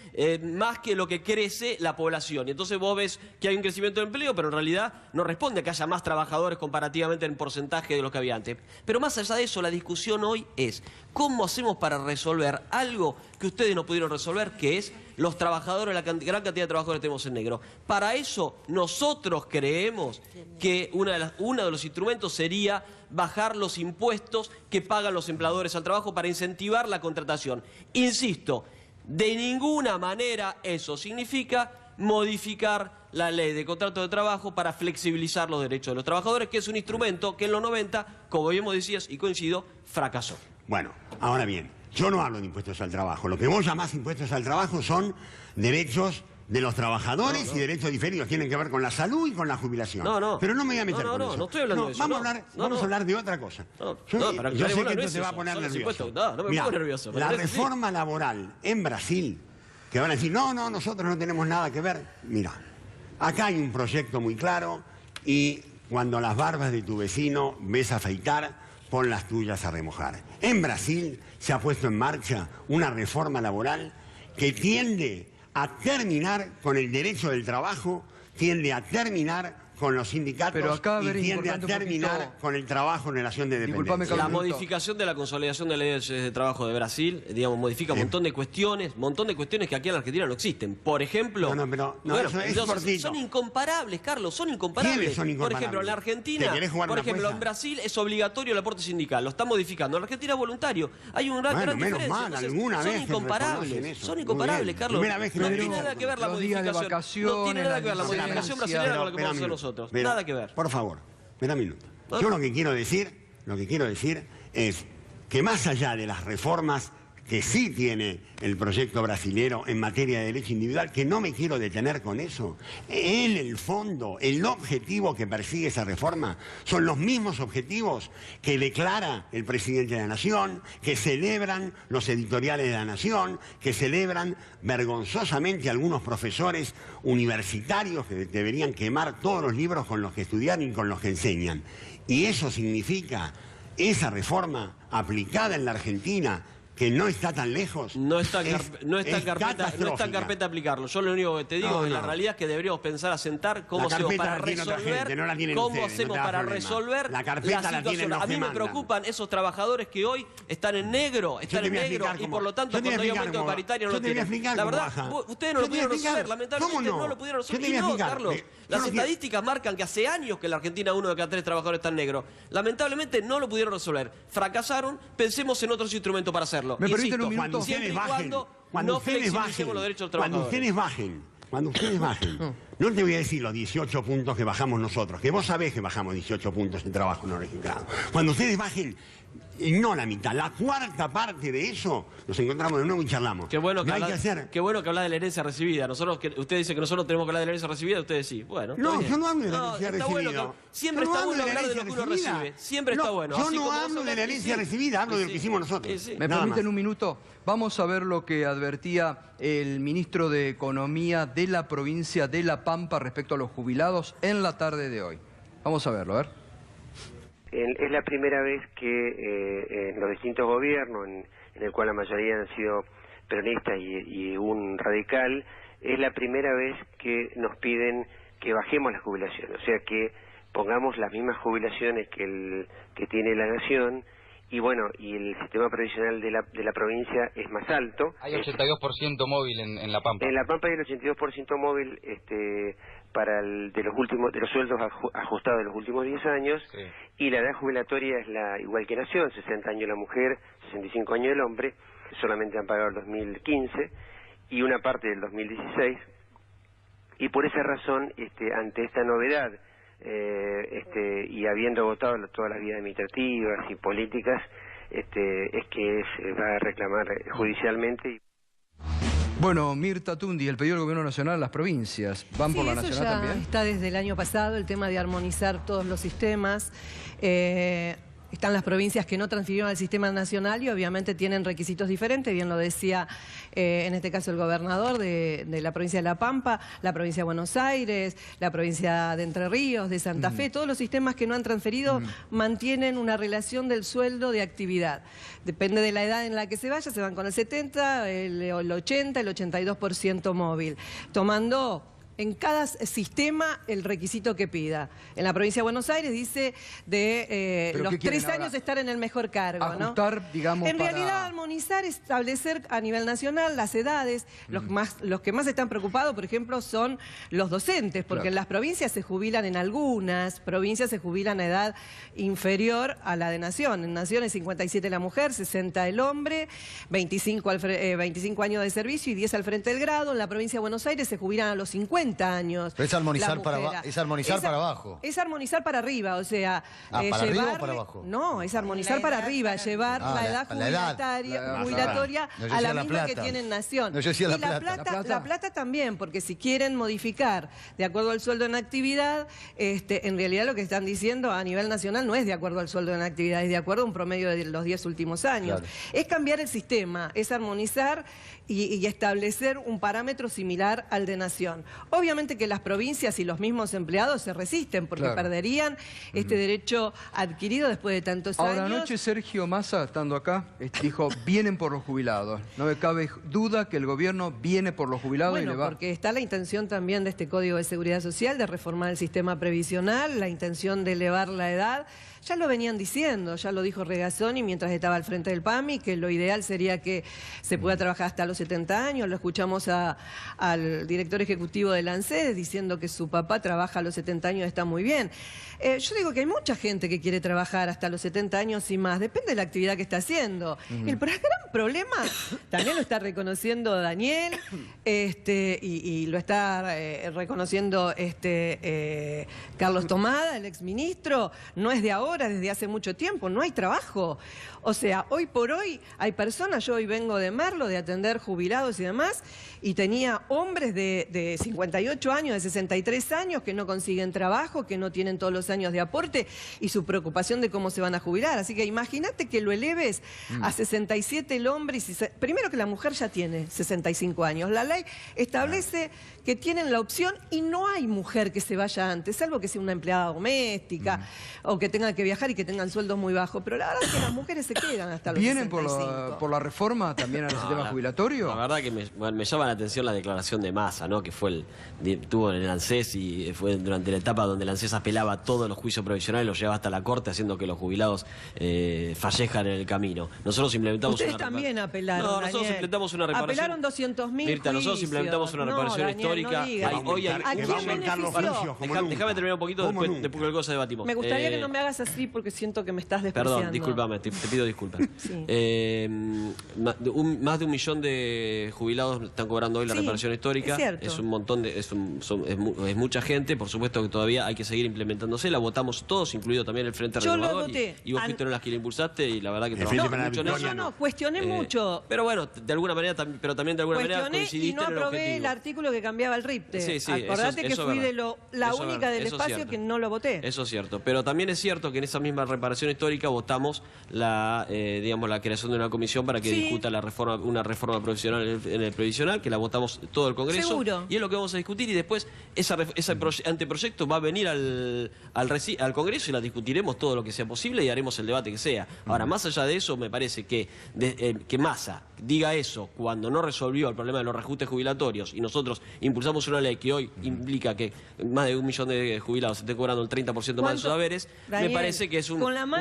más que lo que crece la población. Y entonces vos ves que hay un crecimiento de empleo, pero en realidad no responde a que haya más trabajadores comparativamente en porcentaje de lo que había antes. Pero más allá de eso, la discusión hoy es ¿cómo hacemos para resolver algo que ustedes no pudieron resolver, que es los trabajadores, la gran cantidad de trabajadores que tenemos en negro? Para eso nosotros creemos que uno de los instrumentos sería bajar los impuestos que pagan los empleadores al trabajo para incentivar la contratación. Insisto, de ninguna manera eso significa modificar la ley de contrato de trabajo para flexibilizar los derechos de los trabajadores, que es un instrumento que en los 90, como bien decías y coincido, fracasó. Bueno, ahora bien, yo no hablo de impuestos al trabajo. Lo que vos llamás impuestos al trabajo son derechos de los trabajadores y derechos diferidos. Tienen que ver con la salud y con la jubilación. Pero no me voy a meter con eso. No estoy hablando de eso. Vamos a hablar de otra cosa. Yo sé que esto te va a poner nervioso. No me pongo nervioso. La reforma laboral en Brasil, que van a decir, no, nosotros no tenemos nada que ver. Mira, acá hay un proyecto muy claro y cuando las barbas de tu vecino ves afeitar, pon las tuyas a remojar. En Brasil se ha puesto en marcha una reforma laboral que tiende a terminar con el derecho del trabajo, tiende a terminar con los sindicatos, pero acá, y tiende a terminar con el trabajo en relación de dependencia. La modificación de la consolidación de leyes de trabajo de Brasil, digamos, modifica un montón de cuestiones que aquí en la Argentina no existen. Por ejemplo, son incomparables, Carlos, son incomparables. Por ejemplo, en la Argentina, en Brasil es obligatorio el aporte sindical, lo están modificando. En la Argentina es voluntario. Hay una gran diferencia. Son incomparables, Carlos. No tiene nada que ver la modificación. No tiene nada que ver la modificación brasileña con lo que vamos a hacer nosotros. Nada que ver. Por favor, espera un minuto. Yo lo que quiero decir es que más allá de las reformas que sí tiene el proyecto brasilero en materia de derecho individual, que no me quiero detener con eso, en el fondo, el objetivo que persigue esa reforma son los mismos objetivos que declara el presidente de la Nación, que celebran los editoriales de la Nación, que celebran vergonzosamente algunos profesores universitarios que deberían quemar todos los libros con los que estudian y con los que enseñan. Y eso significa esa reforma aplicada en la Argentina que no está tan lejos. No está en carpeta aplicarlo. Yo lo único que te digo es la realidad es que deberíamos pensar a sentar cómo hacemos para resolver, la situación. A mí me preocupan esos trabajadores que hoy están en negro, y por lo tanto cuando hay aumento de paritario no lo tienen. La verdad, ustedes no lo pudieron resolver, lamentablemente no lo pudieron resolver. Y no, Carlos, las estadísticas marcan que hace años que en la Argentina 1 de cada 3 trabajadores está en negro. Lamentablemente no lo pudieron resolver. Fracasaron, pensemos en otros instrumentos para hacerlo. ¿Me permiten un minuto? Cuando ustedes bajen, no te voy a decir los 18 puntos que bajamos nosotros, que vos sabés que bajamos 18 puntos en trabajo no registrado. Cuando ustedes bajen, no la mitad, la cuarta parte de eso, nos encontramos de nuevo y charlamos. Qué bueno que hablas de la herencia recibida. Usted dice que nosotros tenemos que hablar de la herencia recibida, ustedes sí. Bueno, no, yo no hablo de la herencia recibida. Siempre está bueno hablar de lo que uno recibe. Siempre está bueno. Yo no hablo de la herencia recibida, hablo de lo que hicimos nosotros. ¿Me permiten un minuto? Vamos a ver lo que advertía el ministro de Economía de la provincia de La Pampa respecto a los jubilados en la tarde de hoy. Vamos a verlo, a ver. Es la primera vez que en los distintos gobiernos, en el cual la mayoría han sido peronistas y un radical, es la primera vez que nos piden que bajemos las jubilaciones, o sea que pongamos las mismas jubilaciones que tiene la nación. Y bueno, y el sistema previsional de la provincia es más alto. Hay 82% móvil en La Pampa. En La Pampa hay el 82% móvil para de los sueldos ajustados de los últimos 10 años. Sí. Y la edad jubilatoria es igual que nación, 60 años la mujer, 65 años el hombre. Solamente han pagado el 2015 y una parte del 2016. Y por esa razón, ante esta novedad, y habiendo agotado todas las vías administrativas y políticas, es que va a reclamar judicialmente. Bueno, Mirta Tundi, el pedido del Gobierno Nacional a las provincias, ¿van por la Nacional ya también? Está desde el año pasado el tema de armonizar todos los sistemas. Están las provincias que no transfirieron al sistema nacional y obviamente tienen requisitos diferentes, bien lo decía en este caso el gobernador de la provincia de La Pampa, la provincia de Buenos Aires, la provincia de Entre Ríos, de Santa Fe, todos los sistemas que no han transferido mantienen una relación del sueldo de actividad. Depende de la edad en la que se vaya, se van con el 70, el 80, el 82% móvil, tomando en cada sistema el requisito que pida. En la provincia de Buenos Aires dice de los 3 años estar en el mejor cargo, ajustar, ¿no? Digamos, en realidad armonizar, establecer a nivel nacional las edades. Los que más están preocupados, por ejemplo, son los docentes, porque en las provincias se jubilan, en algunas provincias se jubilan a edad inferior a la de Nación. En Nación es 57 la mujer, 60 el hombre, 25 años de servicio y 10 al frente del grado. En la provincia de Buenos Aires se jubilan a los 50 años. Pero es armonizar para abajo. Es armonizar para arriba, o sea... ¿para arriba o para abajo? No, es armonizar para arriba, llevar la edad jubilatoria a la misma que tiene Nación. No, yo decía y la plata también, porque si quieren modificar de acuerdo al sueldo en actividad, en realidad lo que están diciendo a nivel nacional no es de acuerdo al sueldo en actividad, es de acuerdo a un promedio de los 10 últimos años. Claro. Es cambiar el sistema, es armonizar y establecer un parámetro similar al de Nación. Obviamente que las provincias y los mismos empleados se resisten porque perderían este derecho adquirido después de tantos años. Ahora, anoche Sergio Massa, estando acá, dijo, vienen por los jubilados. No me cabe duda que el gobierno viene por los jubilados y le va. Porque está la intención también de este Código de Seguridad Social de reformar el sistema previsional, la intención de elevar la edad. Ya lo venían diciendo, ya lo dijo Regazzoni mientras estaba al frente del PAMI, que lo ideal sería que se pueda trabajar hasta los 70 años. Lo escuchamos al director ejecutivo de la ANSES diciendo que su papá trabaja a los 70 años, está muy bien. Yo digo que hay mucha gente que quiere trabajar hasta los 70 años y más, depende de la actividad que está haciendo. El gran problema, también lo está reconociendo Daniel, y lo está reconociendo Carlos Tomada, el exministro, no es de ahora, desde hace mucho tiempo, no hay trabajo. O sea, hoy por hoy hay personas, yo hoy vengo de Merlo, de atender jubilados y demás, y tenía hombres de 50 68 años, de 63 años, que no consiguen trabajo, que no tienen todos los años de aporte y su preocupación de cómo se van a jubilar. Así que imagínate que lo eleves a 67 el hombre. Primero que la mujer ya tiene 65 años. La ley establece que tienen la opción y no hay mujer que se vaya antes, salvo que sea una empleada doméstica o que tenga que viajar y que tengan sueldos muy bajos. Pero la verdad es que las mujeres se quedan hasta los 65. ¿Vienen por la reforma también al sistema jubilatorio? La verdad que me llama la atención la declaración de Massa, ¿no? Que fue tuvo en el ANSES y fue durante la etapa donde el ANSES apelaba todos los juicios provisionales, los llevaba hasta la corte, haciendo que los jubilados fallezcan en el camino. Nosotros implementamos Ustedes también apelaron, No, nosotros Daniel. implementamos una reparación. Apelaron 200.000 Mirta, nosotros implementamos una reparación histórica. Hoy hay ¿A quién benefició? Déjame terminar un poquito, después cualquier cosa debatimos. Me gustaría que no me hagas así porque siento que me estás despreciando. Perdón, discúlpame, te pido disculpas. Sí. Más de 1 millón de jubilados están cobrando hoy la reparación histórica. Es cierto. Es un montón es mucha gente, por supuesto que todavía hay que seguir implementándose. La votamos todos, incluido también el Frente Renovador. voté. Y vos fuiste una de las que la impulsaste y la verdad que trabajamos mucho en eso. No, cuestioné mucho. Pero bueno, de alguna manera, pero también de alguna manera coincidiste y no en el aprobé objetivo. el artículo que cambiaba el RIPTE. Sí, Acordate que fui de la Eso única del eso es espacio cierto. que no lo voté. Eso es cierto, pero también es cierto que en esa misma reparación histórica votamos la creación de una comisión para que discuta una reforma provisional en el previsional, que la votamos todo el Congreso. Seguro. Y es lo que vamos a discutir y después ese anteproyecto va a venir al Congreso y la discutiremos todo lo que sea posible y haremos el debate que sea. Ahora, más allá de eso, me parece que Massa diga eso cuando no resolvió el problema de los reajustes jubilatorios y nosotros impulsamos una ley que hoy implica que más de 1 millón de jubilados se esté cobrando el 30% más de sus haberes, Daniel, me parece que es un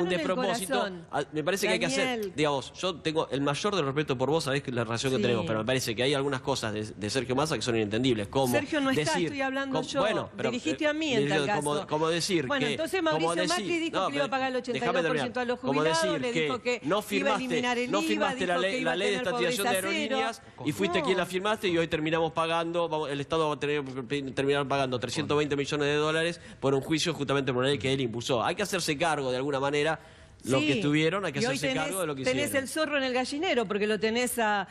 despropósito. Me parece que hay que hacer, digamos, yo tengo el mayor del respeto por vos, sabés que la relación que tenemos, pero me parece que hay algunas cosas de Sergio Massa que son inentendibles, como Sergio no está, decir, estoy hablando yo. Bueno, pero, dirigiste a mí en tal caso. Como decir bueno, que, entonces Mauricio Macri dijo que iba a pagar el 82% a los jubilados, le dijo que iba a eliminar el IVA, firmaste la ley de estatización de aerolíneas y fuiste quien la firmaste y hoy terminamos pagando, el Estado va a terminar pagando 320 millones de dólares por un juicio justamente por una ley que él impulsó. Hay que hacerse cargo de alguna manera. Lo que estuvieron, hay que hacerse cargo de lo que hicieron. Tenés el zorro en el gallinero, porque lo tenés a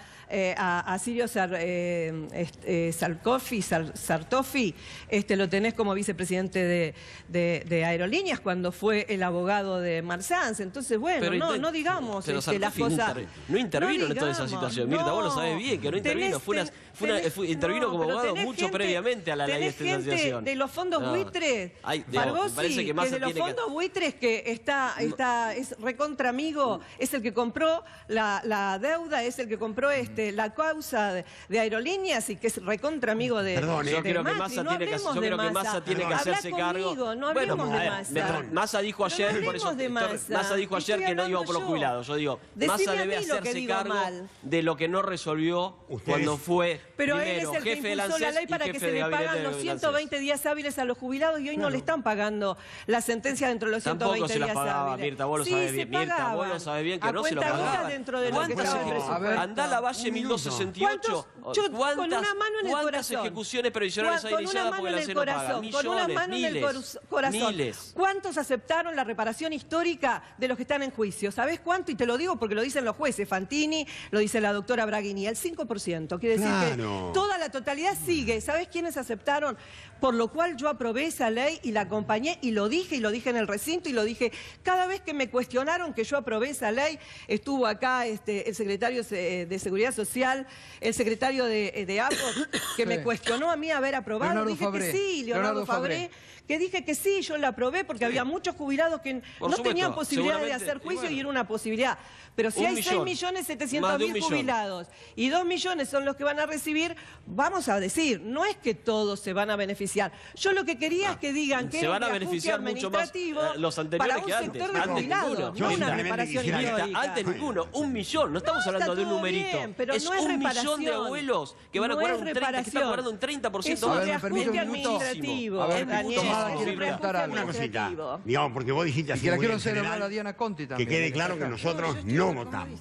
Sirio Sartofi, lo tenés como vicepresidente de Aerolíneas cuando fue el abogado de Marsans. Entonces, bueno, no digamos las cosas. No intervino en toda esa situación. Mirta, vos lo sabés bien, que no intervino. Intervino como abogado mucho previamente a la ley de estatización. De los fondos buitres, Barbosi, que de los fondos buitres que es recontra amigo, es el que compró la deuda, es el que compró la causa de Aerolíneas y que es recontra amigo de yo creo que Massa tiene que hacerse cargo. No hablemos de Massa. Massa dijo ayer, por eso Massa dijo ayer que no iba por los jubilados. Yo digo, Massa debe hacerse cargo de lo que no resolvió cuando fue pero él es el que jefe del impulsó la ANSES ley para y que jefe se de le gabinete pagan los del 120 días hábiles a los jubilados y hoy no le están pagando la sentencia dentro de los 120 días hábiles. Tampoco se la pagaba, Mirta, vos lo sabés bien. Mirta, vos lo sabés bien que no se lo pagaban. Dentro de lo que estaba el presupuesto. Andá a la Valle 1268. ¿Cuántas ejecuciones previsionales hay iniciadas porque la no paga? Con una mano en el corazón. Miles. ¿Cuántos aceptaron la reparación histórica de los que están en juicio? ¿Sabés cuánto? Y te lo digo porque lo dicen los jueces. Fantini, lo dice la doctora Braghini. El 5%. Quiere decir que toda la totalidad sigue. ¿Sabés quiénes aceptaron? Por lo cual yo aprobé esa ley y la acompañé y lo dije en el recinto y lo dije. Cada vez que me cuestionaron que yo aprobé esa ley, estuvo acá el secretario de Seguridad Social, el secretario de APO, que me cuestionó a mí haber aprobado. Leonardo dije Fabré. que sí, Leonardo Fabré, que dije que sí, yo la aprobé porque había muchos jubilados que no tenían posibilidad de hacer juicio y era una posibilidad. Pero si hay 6.700.000 jubilados y 2 millones son los que van a recibir, vamos a decir, no es que todos se van a beneficiar. Yo lo que quería es que digan que se van a ajuste beneficiar mucho más los anteriores para que un antes. sector de jubilados, no una reparación histórica. Antes ninguno, 1 millón, no estamos hablando de un numerito. Pero no es 1 millón de abuelos que van a cobrar un 30%, que están cobrando un 30% es un más. reajuste administrativo. A ver, Tomada quiere preguntar algo. Una cosita, digamos, porque vos dijiste así. Y que la quiero hacer hablar a Diana Conti también. Que quede claro que nosotros no votamos.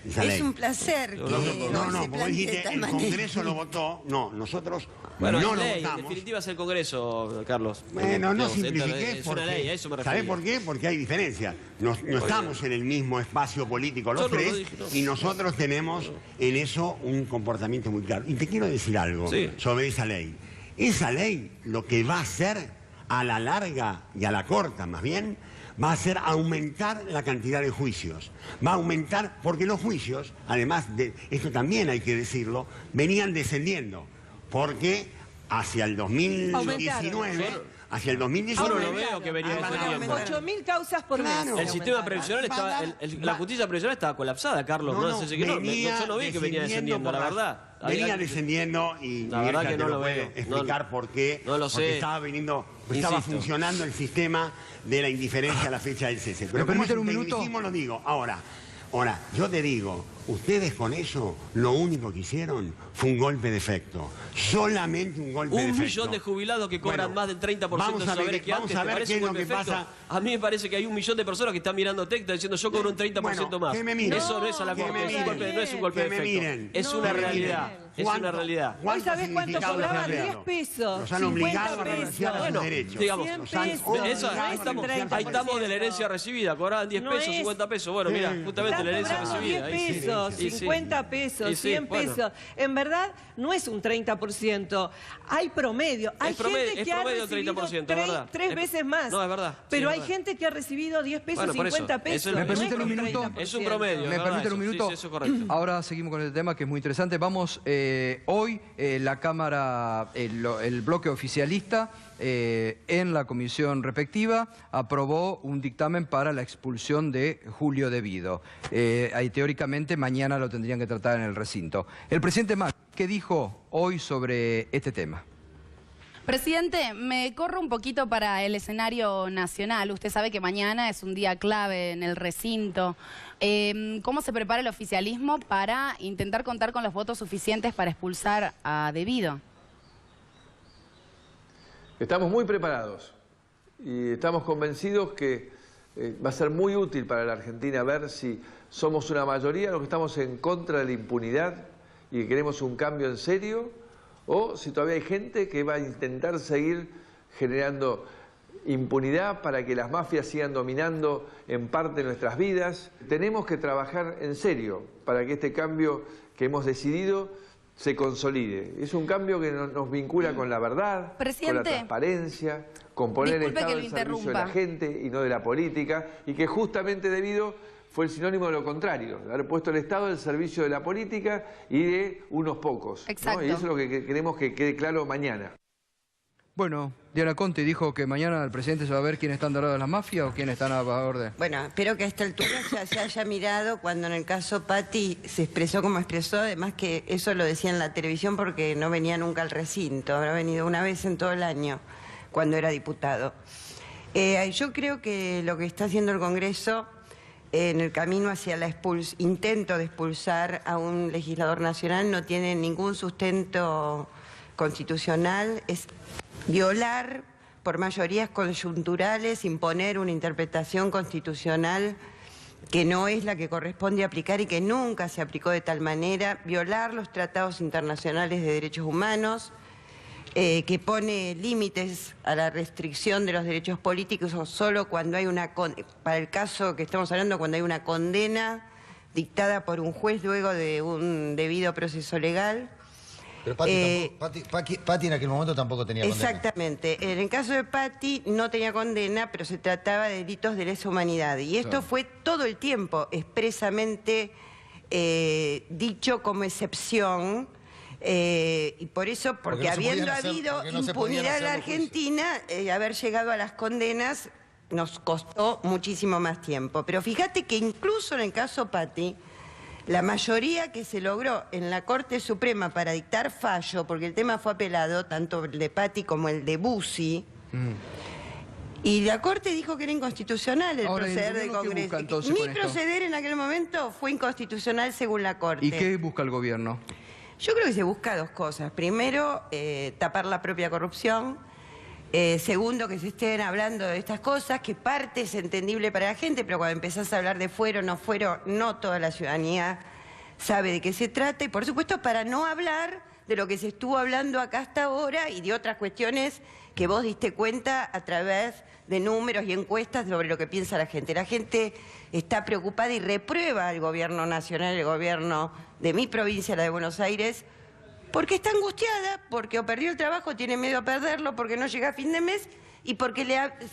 Es un placer que no, como dijiste, el Congreso lo votó. No, nosotros no lo votamos. En definitiva es el Congreso, Carlos. Bueno, no simplifiqué. Es una ley, a eso me refiero. ¿Sabés por qué? Porque hay diferencia. No estamos en el mismo espacio político los tres y nosotros tenemos en eso un comportamiento muy claro. Y te quiero decir algo sobre esa ley. Esa ley lo que va a hacer a la larga y a la corta más bien, va a hacer aumentar la cantidad de juicios. Va a aumentar, porque los juicios, además de, esto también hay que decirlo, venían descendiendo, porque hacia el 2019... Hacia el 2019... Yo no lo veo que venía descendiendo. 8.000 causas por mes. El sistema previsional estaba... La justicia previsional estaba colapsada, Carlos. Yo no vi que venía descendiendo, la verdad. Venía descendiendo y la verdad que no lo puede veo. explicar por qué. No lo sé. Porque estaba funcionando el sistema de la indiferencia a la fecha del cese. Pero como es un tecnicismo, lo digo. Ahora, yo te digo, ustedes con eso lo único que hicieron fue un golpe de efecto. Solamente un golpe de efecto. 1 millón de jubilados que cobran más del 30% de saberes que antes. Vamos a ver qué es lo que pasa. A mí me parece que hay 1 millón de personas que están mirando Tecta diciendo yo cobro un 30% más. Que me miren. Eso no es a la corte, no es un golpe de efecto. Es una realidad. Es una realidad. ¿Hoy sabés cuánto cobraban? 10 pesos. Nos han obligado a renunciar a sus derechos. Digamos, ahí estamos de la herencia recibida. Cobraban 10 pesos, 50 pesos. Bueno, mira, justamente la herencia recibida. 10 pesos, 50 pesos, 100 pesos. En verdad, no es un 30%. Hay promedio. Hay gente que ha recibido 3 veces más. No, es verdad. Pero hay gente que ha recibido 10 pesos, 50 pesos. ¿Me permiten un minuto? Es un promedio. ¿Me permiten un minuto? Sí, eso es correcto. Ahora seguimos con el tema que es muy interesante. Vamos, hoy la Cámara, el bloque oficialista, en la comisión respectiva, aprobó un dictamen para la expulsión de Julio De Vido. Ahí teóricamente mañana lo tendrían que tratar en el recinto. El presidente Macri, ¿qué dijo hoy sobre este tema? Presidente, me corro un poquito para el escenario nacional. Usted sabe que mañana es un día clave en el recinto. ¿Cómo se prepara el oficialismo para intentar contar con los votos suficientes para expulsar a De Vido? Estamos muy preparados y estamos convencidos que va a ser muy útil para la Argentina ver si somos una mayoría los que estamos en contra de la impunidad y que queremos un cambio en serio, o si todavía hay gente que va a intentar seguir generando impunidad para que las mafias sigan dominando en parte nuestras vidas. Tenemos que trabajar en serio para que este cambio que hemos decidido se consolide. Es un cambio que nos vincula con la verdad, con la transparencia, con poner el Estado al servicio de la gente y no de la política, y que justamente debido fue el sinónimo de lo contrario, de haber puesto el Estado al servicio de la política y de unos pocos. Exacto. ¿No? Y eso es lo que queremos que quede claro mañana. Bueno, Diana Conte dijo que mañana el presidente se va a ver quiénes están del lado de las mafias o quiénes están a favor de... Bueno, espero que a esta altura ya se haya mirado cuando en el caso Patti se expresó como expresó, además que eso lo decía en la televisión porque no venía nunca al recinto, habrá venido una vez en todo el año cuando era diputado. Yo creo que lo que está haciendo el Congreso en el camino hacia el intento de expulsar a un legislador nacional no tiene ningún sustento constitucional, es violar por mayorías coyunturales, imponer una interpretación constitucional que no es la que corresponde aplicar y que nunca se aplicó de tal manera, violar los tratados internacionales de derechos humanos, que pone límites a la restricción de los derechos políticos o solo cuando hay para el caso que estamos hablando, cuando hay una condena dictada por un juez luego de un debido proceso legal. Pero Patti en aquel momento tampoco tenía condena. Exactamente. En el caso de Patti no tenía condena, pero se trataba de delitos de lesa humanidad. Y esto fue todo el tiempo expresamente dicho como excepción. Y por eso, porque habiendo habido impunidad en la Argentina, haber llegado a las condenas nos costó muchísimo más tiempo. Pero fíjate que incluso en el caso Patti, la mayoría que se logró en la Corte Suprema para dictar fallo, porque el tema fue apelado, tanto el de Patti como el de Bussi, y la Corte dijo que era inconstitucional el proceder del Congreso. Mi proceder en aquel momento fue inconstitucional según la Corte. ¿Y qué busca el gobierno? Yo creo que se busca dos cosas. Primero, tapar la propia corrupción. Segundo, que se estén hablando de estas cosas, que parte es entendible para la gente, pero cuando empezás a hablar de fuero, no toda la ciudadanía sabe de qué se trata. Y por supuesto, para no hablar de lo que se estuvo hablando acá hasta ahora y de otras cuestiones que vos diste cuenta a través de números y encuestas sobre lo que piensa la gente. La gente está preocupada y reprueba al gobierno nacional, el gobierno de mi provincia, la de Buenos Aires, porque está angustiada, porque o perdió el trabajo, tiene miedo a perderlo, porque no llega a fin de mes y porque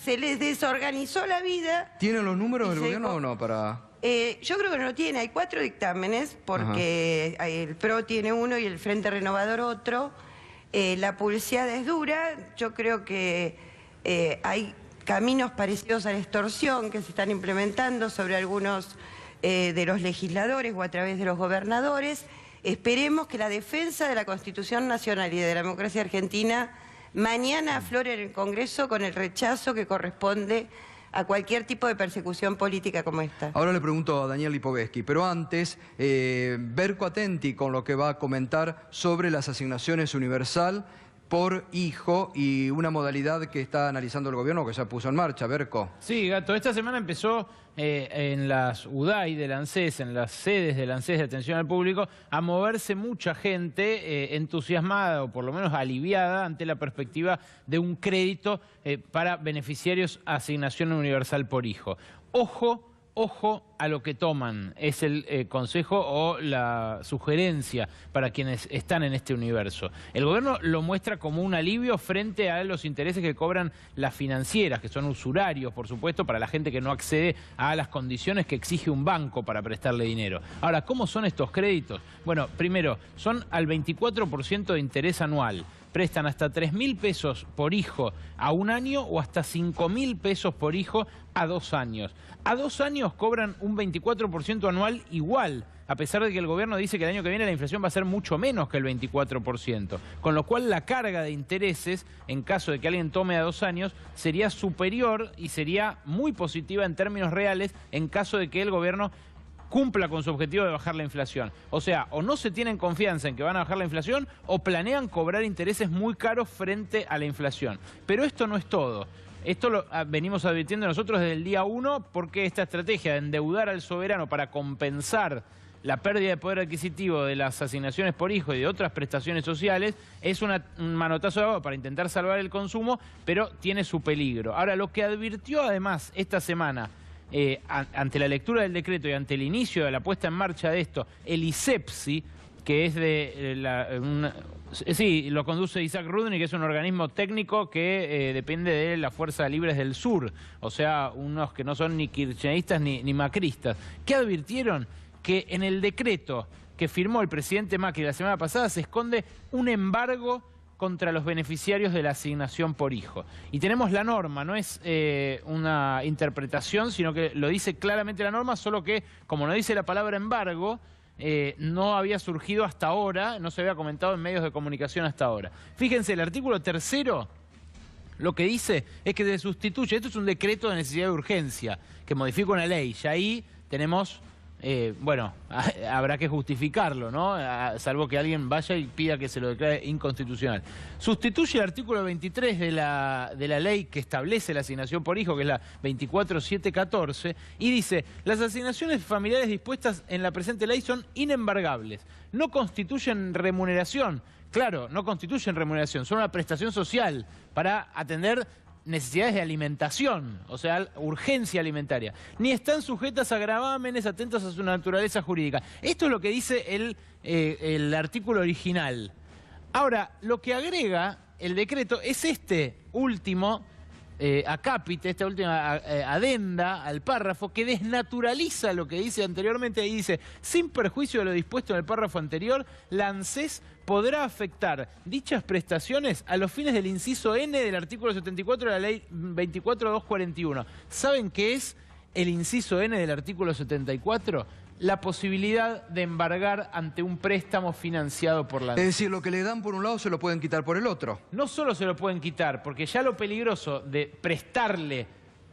se les desorganizó la vida. ¿Tienen los números del gobierno o no para...? Yo creo que no lo tiene. Hay 4 dictámenes, porque el PRO tiene uno y el Frente Renovador otro. La publicidad es dura. Yo creo que hay caminos parecidos a la extorsión que se están implementando sobre algunos de los legisladores o a través de los gobernadores. Esperemos que la defensa de la Constitución Nacional y de la democracia argentina mañana aflore en el Congreso con el rechazo que corresponde a cualquier tipo de persecución política como esta. Ahora le pregunto a Daniel Lipovetsky, pero antes, Berco atenti con lo que va a comentar sobre las asignaciones universal por hijo y una modalidad que está analizando el gobierno que ya puso en marcha. Berco. Sí, Gato, esta semana empezó en las UDAI del ANSES, en las sedes del ANSES de atención al público, a moverse mucha gente entusiasmada o por lo menos aliviada ante la perspectiva de un crédito para beneficiarios a asignación universal por hijo. Ojo a lo que toman, es el consejo o la sugerencia para quienes están en este universo. El gobierno lo muestra como un alivio frente a los intereses que cobran las financieras, que son usurarios, por supuesto, para la gente que no accede a las condiciones que exige un banco para prestarle dinero. Ahora, ¿cómo son estos créditos? Bueno, primero, son al 24% de interés anual. Prestan hasta 3.000 pesos por hijo a 1 año o hasta 5.000 pesos por hijo a 2 años. A 2 años cobran un 24% anual igual, a pesar de que el gobierno dice que el año que viene la inflación va a ser mucho menos que el 24%. Con lo cual la carga de intereses, en caso de que alguien tome a 2 años, sería superior y sería muy positiva en términos reales en caso de que el gobierno cumpla con su objetivo de bajar la inflación. O sea, o no se tienen confianza en que van a bajar la inflación o planean cobrar intereses muy caros frente a la inflación. Pero esto no es todo. Esto lo venimos advirtiendo nosotros desde el día 1 porque esta estrategia de endeudar al soberano para compensar la pérdida de poder adquisitivo de las asignaciones por hijo y de otras prestaciones sociales es un manotazo de agua para intentar salvar el consumo, pero tiene su peligro. Ahora, lo que advirtió además esta semana ante la lectura del decreto y ante el inicio de la puesta en marcha de esto, el ISEPSI, que es lo conduce Isaac Rudney, que es un organismo técnico que depende de la Fuerza Libres del Sur, o sea, unos que no son ni kirchneristas ni macristas. ¿Qué advirtieron? Que en el decreto que firmó el presidente Macri la semana pasada se esconde un embargo contra los beneficiarios de la asignación por hijo. Y tenemos la norma, no es una interpretación, sino que lo dice claramente la norma, solo que, como no dice la palabra embargo, no había surgido hasta ahora, no se había comentado en medios de comunicación hasta ahora. Fíjense, el artículo 3º lo que dice es que se sustituye, esto es un decreto de necesidad de urgencia, que modifica una ley, y ahí tenemos... bueno, habrá que justificarlo, ¿no? Salvo que alguien vaya y pida que se lo declare inconstitucional. Sustituye el artículo 23 de la ley que establece la asignación por hijo, que es la 24714, y dice: las asignaciones familiares dispuestas en la presente ley son inembargables, no constituyen remuneración. Claro, no constituyen remuneración, son una prestación social para atender necesidades de alimentación, o sea, urgencia alimentaria, ni están sujetas a gravámenes atentos a su naturaleza jurídica. Esto es lo que dice el artículo original. Ahora, lo que agrega el decreto es este último acápite, esta última adenda al párrafo, que desnaturaliza lo que dice anteriormente y dice: sin perjuicio de lo dispuesto en el párrafo anterior, la ANSES podrá afectar dichas prestaciones a los fines del inciso N del artículo 74 de la ley 24241. ¿Saben qué es el inciso N del artículo 74? La posibilidad de embargar ante un préstamo financiado por la ANSES. Es decir, lo que le dan por un lado se lo pueden quitar por el otro. No solo se lo pueden quitar, porque ya lo peligroso de prestarle,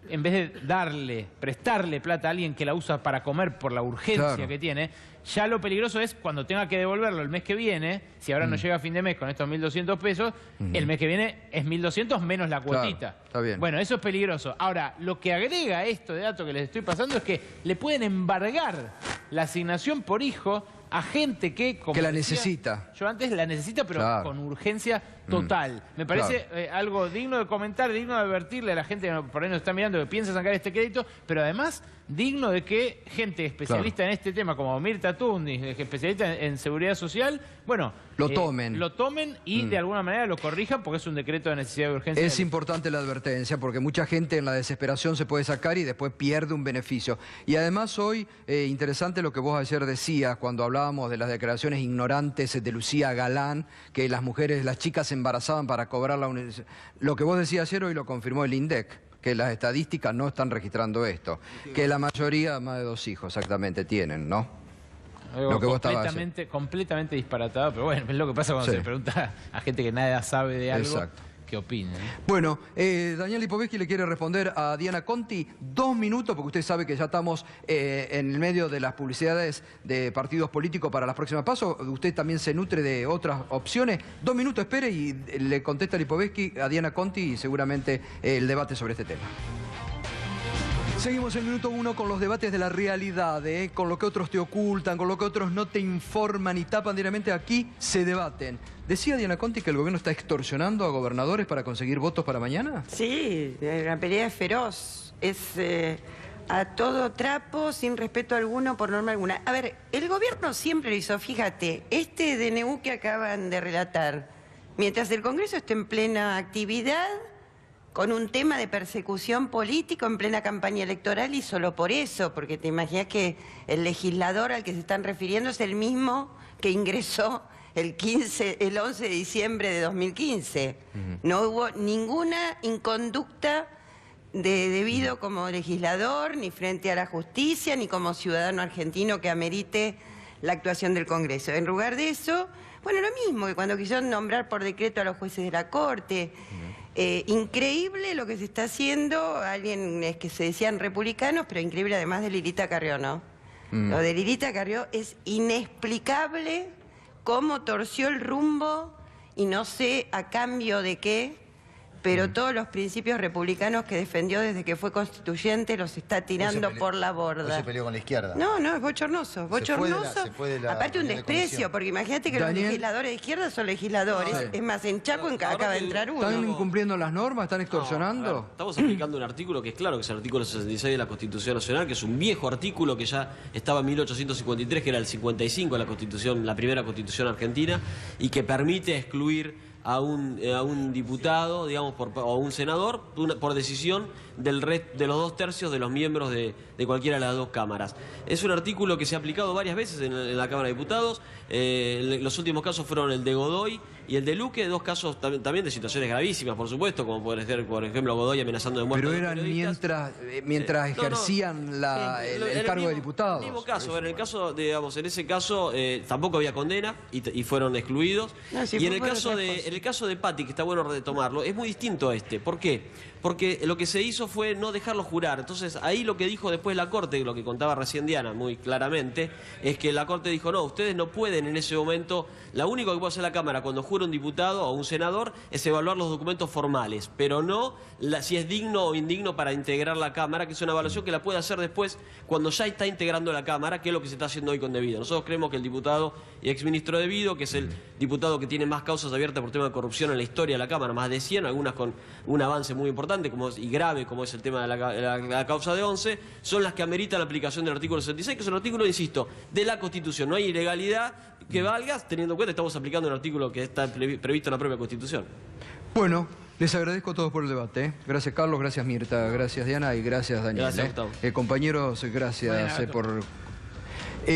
en vez de darle, prestarle plata a alguien que la usa para comer por la urgencia que tiene, ya lo peligroso es cuando tenga que devolverlo el mes que viene, si ahora no llega a fin de mes con estos 1.200 pesos, el mes que viene es 1.200 menos la cuotita. Claro, está bien. Bueno, eso es peligroso. Ahora, lo que agrega esto de dato que les estoy pasando es que le pueden embargar la asignación por hijo a gente que, como que la decía, necesita. Yo antes la necesita, pero con urgencia total. Me parece algo digno de comentar, digno de advertirle a la gente que por ahí nos está mirando, que piensa sacar este crédito, pero además digno de que gente especialista en este tema, como Mirta Tundis, especialista en seguridad social, bueno, lo tomen y de alguna manera lo corrijan, porque es un decreto de necesidad de urgencia. Es importante la advertencia, porque mucha gente en la desesperación se puede sacar y después pierde un beneficio. Y además hoy, interesante lo que vos ayer decías, cuando hablábamos de las declaraciones ignorantes de Lucía Galán, que las chicas se embarazaban para cobrar la universidad. Lo que vos decías ayer hoy lo confirmó el INDEC, que las estadísticas no están registrando esto, que la mayoría más de 2 hijos exactamente tienen, ¿no? Lo que vos completamente disparatado, pero bueno, es lo que pasa cuando se le pregunta a gente que nada sabe de algo. Exacto. ¿Qué opina? Bueno, Daniel Lipovetsky le quiere responder a Diana Conti 2 minutos, porque usted sabe que ya estamos en el medio de las publicidades de partidos políticos para las próximas pasos. Usted también se nutre de otras opciones. 2 minutos, espere, y le contesta Lipovetsky a Diana Conti y seguramente el debate sobre este tema. Seguimos en minuto 1 con los debates de la realidad, con lo que otros te ocultan, con lo que otros no te informan y tapan diariamente. Aquí se debaten. ¿Decía Diana Conti que el gobierno está extorsionando a gobernadores para conseguir votos para mañana? Sí, la pelea es feroz. Es a todo trapo, sin respeto alguno, por norma alguna. A ver, el gobierno siempre lo hizo. Fíjate, este DNU que acaban de relatar, mientras el Congreso esté en plena actividad, con un tema de persecución política en plena campaña electoral, y solo por eso, porque te imaginas que el legislador al que se están refiriendo es el mismo que ingresó el 11 de diciembre de 2015. No hubo ninguna inconducta debido como legislador, ni frente a la justicia, ni como ciudadano argentino que amerite la actuación del Congreso. En lugar de eso, bueno, lo mismo que cuando quisieron nombrar por decreto a los jueces de la Corte. Increíble lo que se está haciendo, alguien que se decían republicanos, pero increíble además de Lilita Carrió, ¿no? Lo de Lilita Carrió es inexplicable cómo torció el rumbo y no sé a cambio de qué, pero todos los principios republicanos que defendió desde que fue constituyente los está tirando por la borda. ¿No se peleó con la izquierda? No, es bochornoso. Aparte un desprecio, porque imagínate que los legisladores de izquierda son legisladores. Es más, en Chaco acaba de entrar uno. ¿Están incumpliendo las normas? ¿Están extorsionando? Estamos aplicando un artículo que es claro, que es el artículo 66 de la Constitución Nacional, que es un viejo artículo que ya estaba en 1853, que era el 55 de la Constitución, la primera Constitución argentina, y que permite excluir a un diputado, digamos, o a un senador, por decisión de los 2/3 de los miembros de cualquiera de las 2 cámaras. Es un artículo que se ha aplicado varias veces en la Cámara de Diputados. Los últimos casos fueron el de Godoy y el de Luque, 2 casos también de situaciones gravísimas, por supuesto, como puede ser, por ejemplo, Godoy amenazando de muerte. Pero eran mientras ejercían el cargo de diputados. En el mismo caso, en ese caso tampoco había condena y fueron excluidos. Y en el caso de Patti, que está bueno retomarlo, es muy distinto a este. ¿Por qué? Porque lo que se hizo fue no dejarlo jurar. Entonces, ahí lo que dijo después la Corte, lo que contaba recién Diana muy claramente, es que la Corte dijo, no, ustedes no pueden en ese momento, lo único que puede hacer la Cámara cuando jura un diputado o un senador es evaluar los documentos formales, pero no si es digno o indigno para integrar la Cámara, que es una evaluación que la puede hacer después cuando ya está integrando la Cámara, que es lo que se está haciendo hoy con Devido. Nosotros creemos que el diputado y exministro Devido, que es el diputado que tiene más causas abiertas por tema de corrupción en la historia de la Cámara, más de 100, algunas con un avance muy importante y grave, como es el tema de la causa de 11, son las que ameritan la aplicación del artículo 66, que es un artículo, insisto, de la Constitución. No hay ilegalidad que valga, teniendo en cuenta que estamos aplicando un artículo que está previsto en la propia Constitución. Bueno, les agradezco a todos por el debate. Gracias, Carlos, gracias, Mirta, gracias, Diana, y gracias, Daniel. Gracias, Gustavo. Compañeros, gracias por...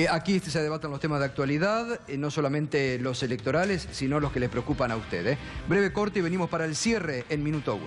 Aquí se debatan los temas de actualidad, no solamente los electorales, sino los que les preocupan a ustedes. Breve corte y venimos para el cierre en minuto 1.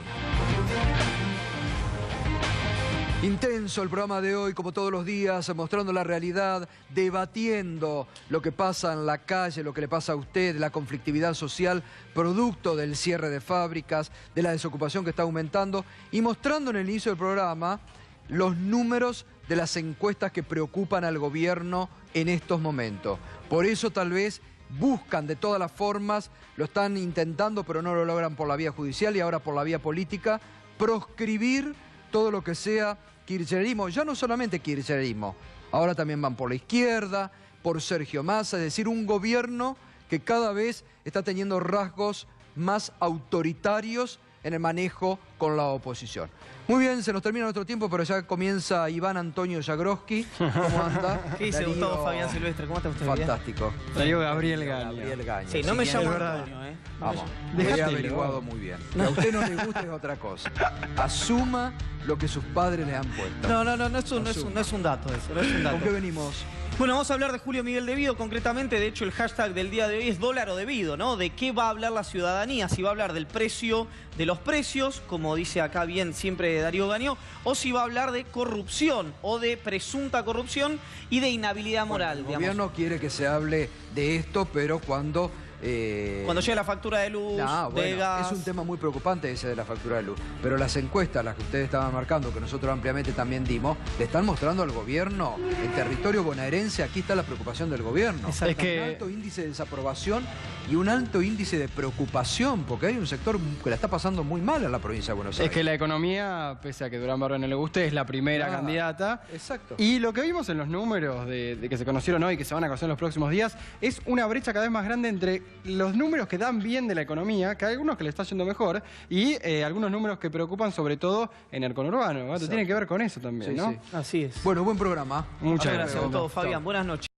Intenso el programa de hoy, como todos los días, mostrando la realidad, debatiendo lo que pasa en la calle, lo que le pasa a usted, la conflictividad social, producto del cierre de fábricas, de la desocupación que está aumentando, y mostrando en el inicio del programa los números de las encuestas que preocupan al gobierno en estos momentos. Por eso tal vez buscan de todas las formas, lo están intentando pero no lo logran por la vía judicial y ahora por la vía política, proscribir todo lo que sea kirchnerismo, ya no solamente kirchnerismo, ahora también van por la izquierda, por Sergio Massa, es decir, un gobierno que cada vez está teniendo rasgos más autoritarios en el manejo con la oposición. Muy bien, se nos termina nuestro tiempo, pero ya comienza Iván Antonio Jagroski. ¿Cómo anda? ¿Qué dice Darío... Gustavo Fabián Silvestre? ¿Cómo está usted? Fantástico. Darío Gabriel Gaño. Sí, no me llamo Antonio, ¿eh? Vamos, he averiguado muy bien. Que a usted no le gusta es otra cosa. Asuma lo que sus padres le han puesto. No es un dato eso, no es un dato. ¿Con qué venimos? Bueno, vamos a hablar de Julio Miguel Devido, concretamente, de hecho el hashtag del día de hoy es dólar o debido, ¿no? ¿De qué va a hablar la ciudadanía? Si va a hablar del precio, de los precios, como dice acá bien siempre Darío Gañó, o si va a hablar de corrupción, o de presunta corrupción y de inhabilidad moral, El gobierno quiere que se hable de esto, pero cuando llega la factura de luz, de gas... Es un tema muy preocupante ese de la factura de luz. Pero las encuestas, las que ustedes estaban marcando, que nosotros ampliamente también dimos, le están mostrando al gobierno, el territorio bonaerense, aquí está la preocupación del gobierno. Es que... Un alto índice de desaprobación y un alto índice de preocupación, porque hay un sector que la está pasando muy mal en la provincia de Buenos Aires. Es que la economía, pese a que Durán Barba no le guste, es la primera candidata. Exacto. Y lo que vimos en los números de que se conocieron hoy y que se van a conocer en los próximos días, es una brecha cada vez más grande entre los números que dan bien de la economía, que hay algunos que le está yendo mejor, y algunos números que preocupan sobre todo en el conurbano. Tiene que ver con eso también, ¿no? Sí. Así es. Bueno, buen programa. Muchas gracias a todos, Fabián. Buenas noches.